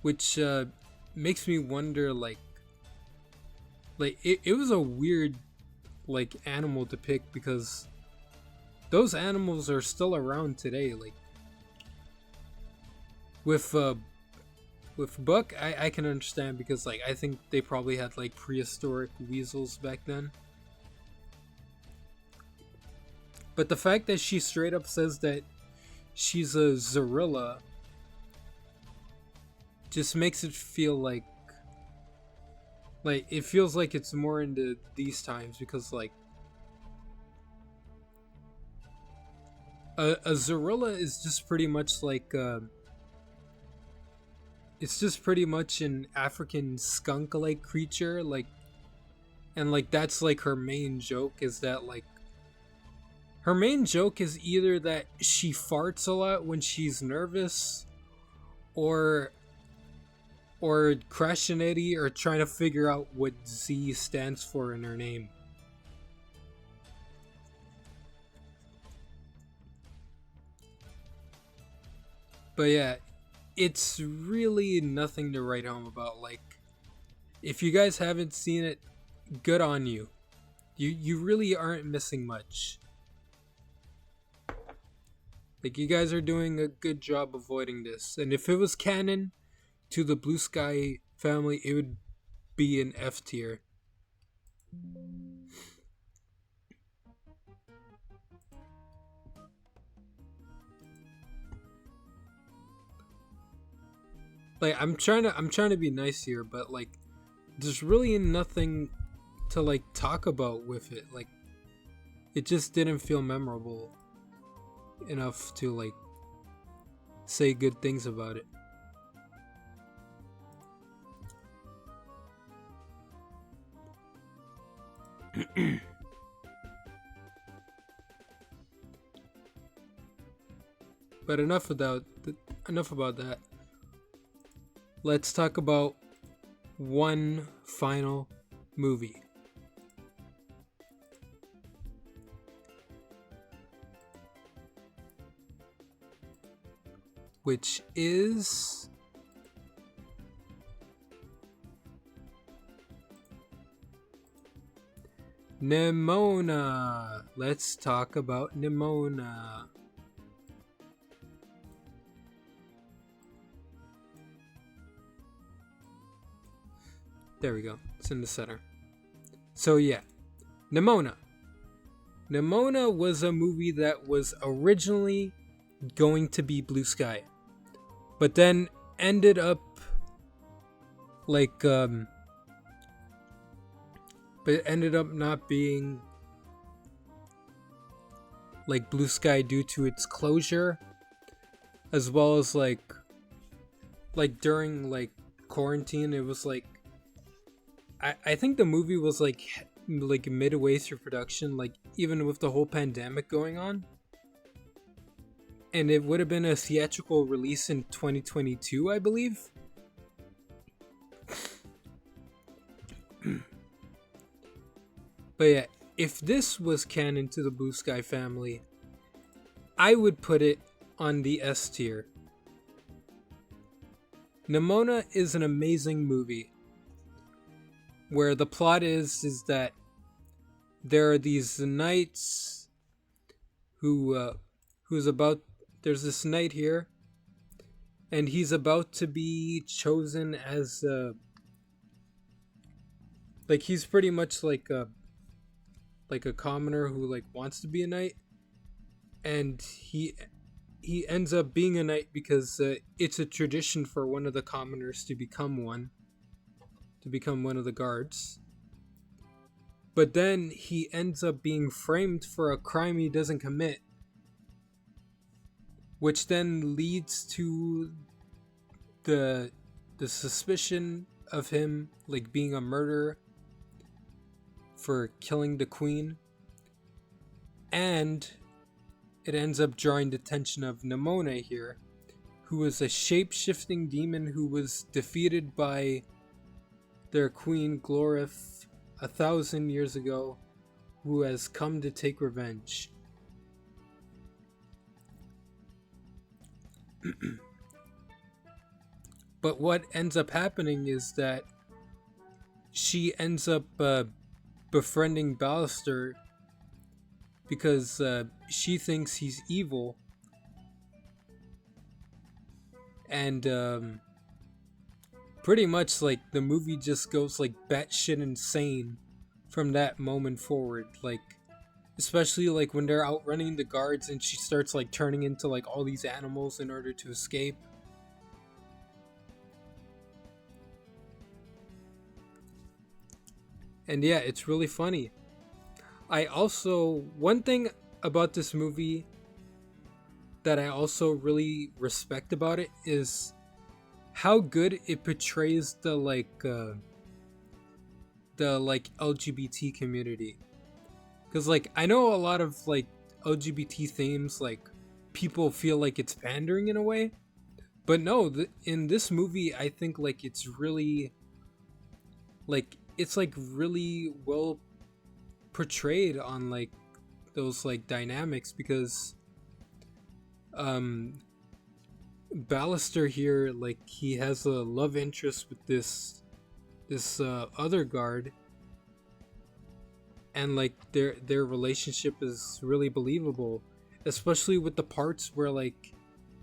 which makes me wonder, like it was a weird like animal to pick, because those animals are still around today. Like with Buck, I can understand, because like I think they probably had like prehistoric weasels back then. But the fact that she straight up says that she's a Zorilla just makes it feel like it feels like it's more into these times, because like a Zorilla is just pretty much like it's just pretty much an African skunk-like creature, like, and like that's like her main joke, is that like her main joke is either that she farts a lot when she's nervous, or Crash and Eddie are trying to figure out what Z stands for in her name. But yeah, it's really nothing to write home about. Like, if you guys haven't seen it, good on you. You really aren't missing much. Like, you guys are doing a good job avoiding this. And if it was canon to the Blue Sky family, it would be an F tier. like I'm trying to be nice here, but like there's really nothing to like talk about with it. Like it just didn't feel memorable enough to like say good things about it. But enough about that. Let's talk about one final movie, which is Nimona. Let's talk about Nimona. There we go. It's in the center. So yeah, Nimona. Nimona was a movie that was originally going to be Blue Sky, but then ended up like but it ended up not being like Blue Sky due to its closure, as well as like during like quarantine. It was like I think the movie was like midway through production, like even with the whole pandemic going on, and it would have been a theatrical release in 2022, I believe. But yeah, if this was canon to the Blue Sky family, I would put it on the S tier. Nimona is an amazing movie where the plot is that there are these knights who's about there's this knight here, and he's about to be chosen as like he's pretty much like a commoner who like wants to be a knight, and he ends up being a knight because it's a tradition for one of the commoners to become one of the guards. But then he ends up being framed for a crime he doesn't commit, which then leads to the suspicion of him like being a murderer for killing the queen, and it ends up drawing the attention of Nimona here, who is a shape-shifting demon who was defeated by their queen Glorith 1,000 years ago, who has come to take revenge. But what ends up happening is that she ends up befriending Ballister because she thinks he's evil, and pretty much like the movie just goes like batshit insane from that moment forward. Like especially like when they're outrunning the guards and she starts like turning into like all these animals in order to escape. And yeah, it's really funny. One thing about this movie that I also really respect about it is how good it portrays the LGBT community. Because like I know a lot of like LGBT themes, like people feel like it's pandering in a way, but no, in this movie I think like it's really really well portrayed on like those like dynamics, because Ballister here, like he has a love interest with this other guard, and like their relationship is really believable, especially with the parts where like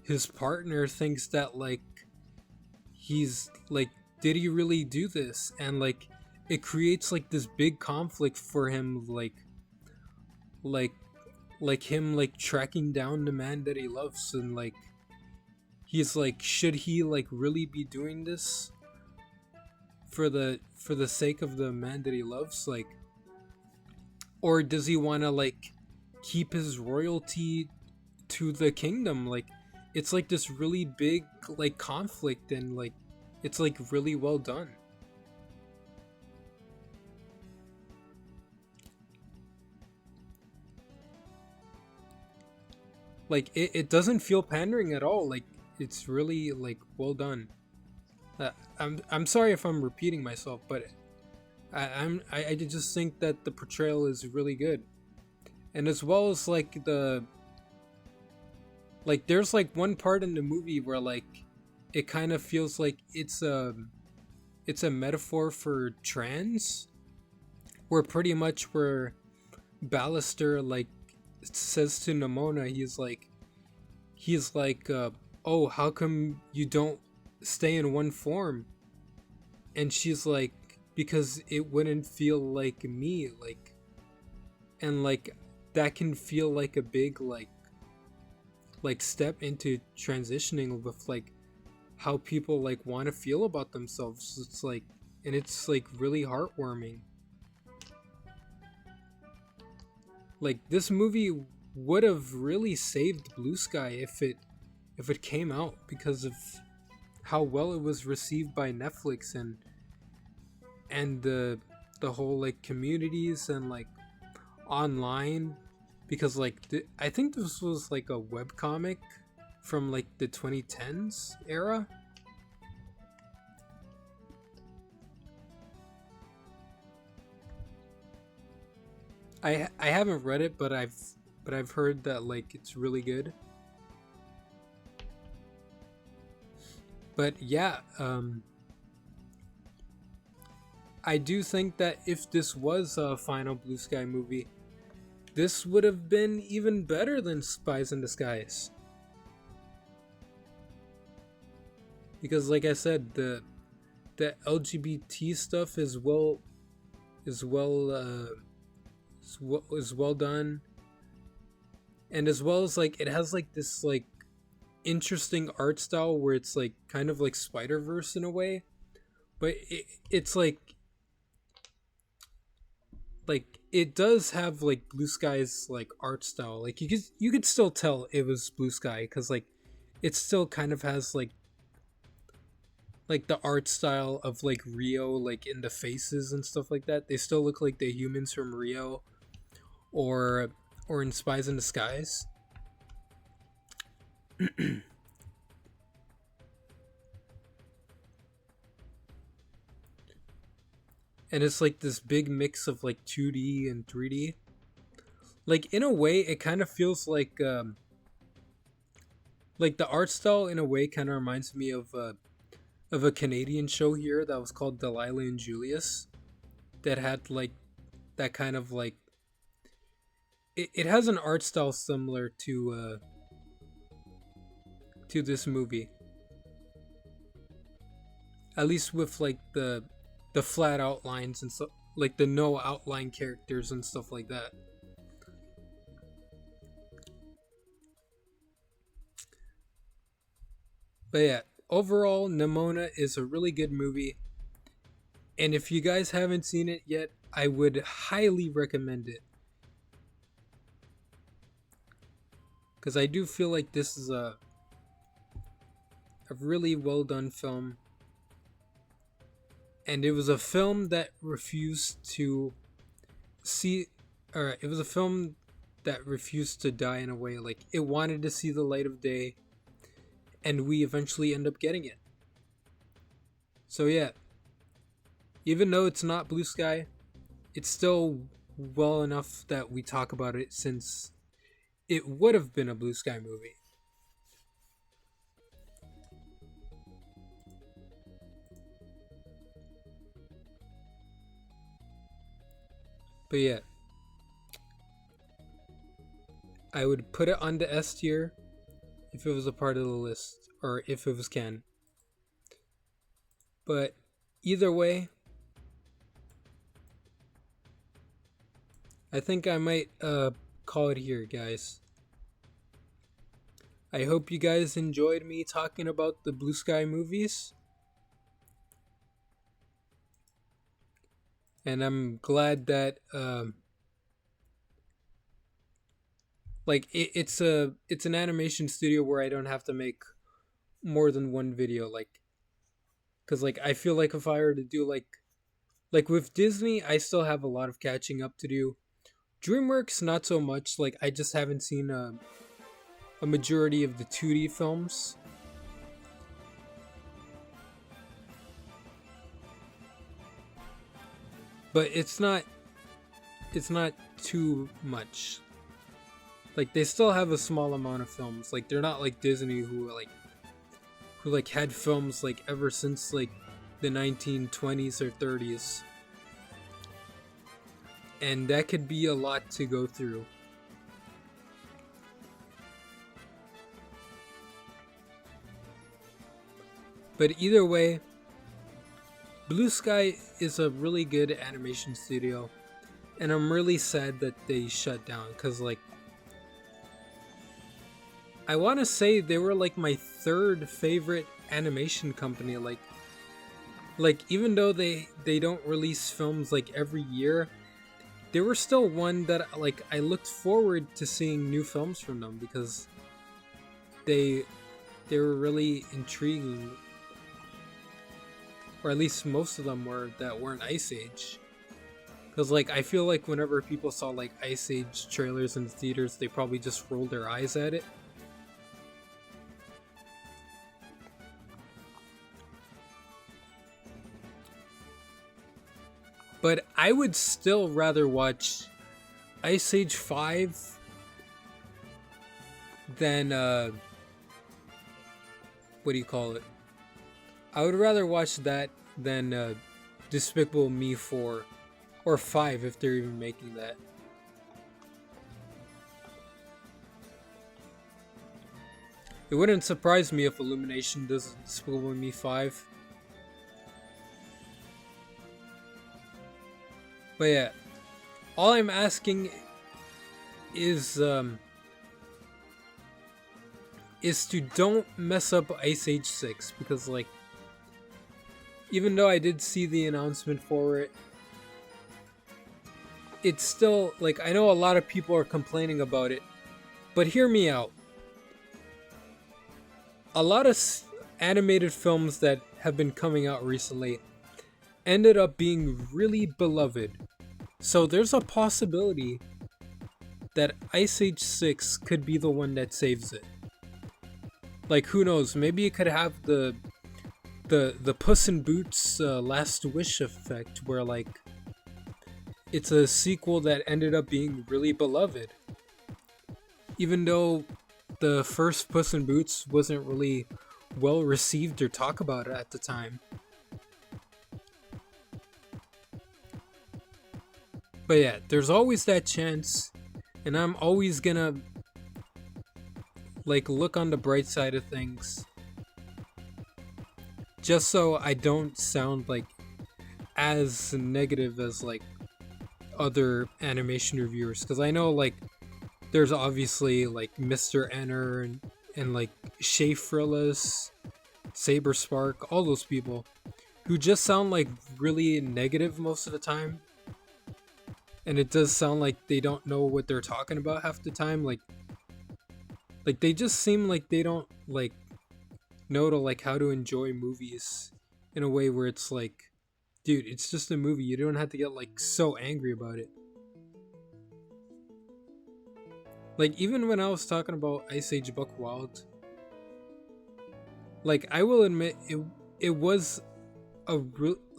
his partner thinks that like he's like, did he really do this? And like it creates like this big conflict for him, like him like tracking down the man that he loves, and like he's like, should he like really be doing this for the sake of the man that he loves, like, or does he want to like keep his royalty to the kingdom? Like, it's like this really big like conflict, and like it's like really well done. Like it doesn't feel pandering at all. Like it's really like well done. I'm sorry if I'm repeating myself, but I just think that the portrayal is really good, and as well as like there's like one part in the movie where like it kind of feels like it's a metaphor for trans, where pretty much where Ballister like says to Nimona, he's like, oh, how come you don't stay in one form? And she's like, because it wouldn't feel like me, like, and like that can feel like a big like step into transitioning with like how people like want to feel about themselves. It's like, and it's like really heartwarming. Like this movie would have really saved Blue Sky if it came out, because of how well it was received by Netflix, and the whole like communities and like online, because like I think this was like a web comic from like the 2010s era. I haven't read it, but I've heard that like it's really good. But yeah, I do think that if this was a final Blue Sky movie, this would have been even better than Spies in Disguise. Because like I said, the LGBT stuff is well is well done, and as well as like it has like this like interesting art style where it's like kind of like Spider-Verse in a way, but it's like it does have like Blue Sky's like art style. Like you could still tell it was Blue Sky, because like it still kind of has like the art style of like Rio, like in the faces and stuff like that. They still look like the humans from Rio, or in Spies in Disguise. And it's like this big mix of like 2D and 3D. Like in a way, it kind of feels like the art style in a way kind of reminds me of a Canadian show here that was called Delilah and Julius, that had like that kind of like it has an art style similar to this movie, at least with like the flat outlines and stuff, like the no outline characters and stuff like that. But yeah, overall, Nimona is a really good movie, and if you guys haven't seen it yet, I would highly recommend it, because I do feel like this is a really well done film, and it was a film that refused to see, or it was a film that refused to die in a way. Like it wanted to see the light of day, and we eventually end up getting it. So yeah, even though it's not Blue Sky, it's still well enough that we talk about it, since it would have been a Blue Sky movie. But yeah, I would put it on the S tier if it was a part of the list, or if it was canon. But either way, I think I might call it here, guys. I hope you guys enjoyed me talking about the Blue Sky movies. And I'm glad that it's an animation studio where I don't have to make more than one video, like, because like I feel like if I were to do like with Disney, I still have a lot of catching up to do. DreamWorks, not so much. Like, I just haven't seen a majority of the 2D films. But it's not too much. Like, they still have a small amount of films. Like, they're not like Disney who had films like ever since like the 1920s or 30s. And that could be a lot to go through. But either way, Blue Sky is a really good animation studio, and I'm really sad that they shut down because, like, I want to say they were like my third favorite animation company. Like even though they don't release films like every year, they were still one that like I looked forward to seeing new films from them because they they were really intriguing, or at least most of them were that weren't Ice Age. Because like I feel like whenever people saw like Ice Age trailers in the theaters, they probably just rolled their eyes at it. But I would still rather watch Ice Age 5 than what do you call it? I would rather watch that than Despicable Me 4 or 5 if they're even making that. It wouldn't surprise me if Illumination does Despicable Me 5. But yeah, all I'm asking is to don't mess up Ice Age 6 because like even though I did see the announcement for it, it's still like I know a lot of people are complaining about it, but hear me out. A lot of animated films that have been coming out recently ended up being really beloved. So there's a possibility that Ice Age 6 could be the one that saves it. Like who knows, maybe it could have the Puss in Boots Last Wish effect where like it's a sequel that ended up being really beloved. Even though the first Puss in Boots wasn't really well received or talked about it at the time. But yeah, there's always that chance, and I'm always gonna like look on the bright side of things. Just so I don't sound like as negative as like other animation reviewers, because I know like there's obviously like Mr. Enner and like Shay Frillis, Saber Spark, all those people who just sound like really negative most of the time. And it does sound like they don't know what they're talking about half the time. Like they just seem like they don't like know to like how to enjoy movies in a way where it's like, dude, it's just a movie. You don't have to get like so angry about it. Like even when I was talking about Ice Age Buck Wild, like I will admit it was a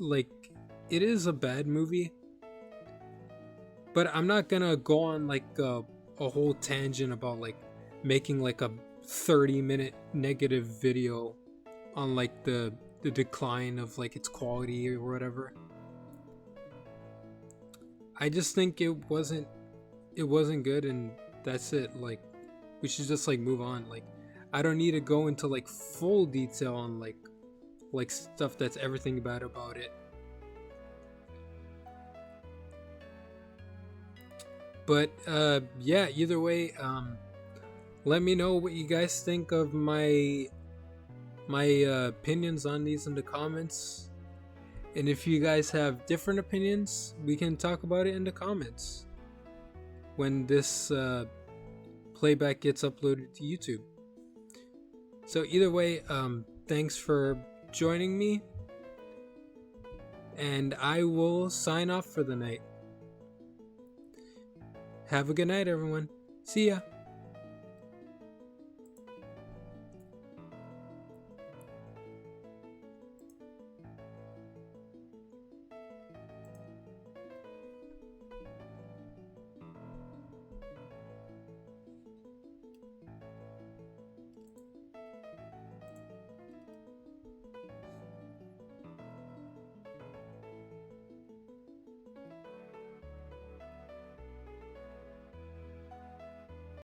like it is a bad movie, but I'm not gonna go on like a whole tangent about like making like a 30-minute negative video on like the decline of like its quality or whatever. I just think it wasn't good, and that's it. Like we should just like move on. Like I don't need to go into like full detail on like stuff that's everything bad about it. But yeah, either way, Let me know what you guys think of my opinions on these in the comments. And if you guys have different opinions, we can talk about it in the comments when this playback gets uploaded to YouTube. So either way, thanks for joining me, and I will sign off for the night. Have a good night, everyone. See ya.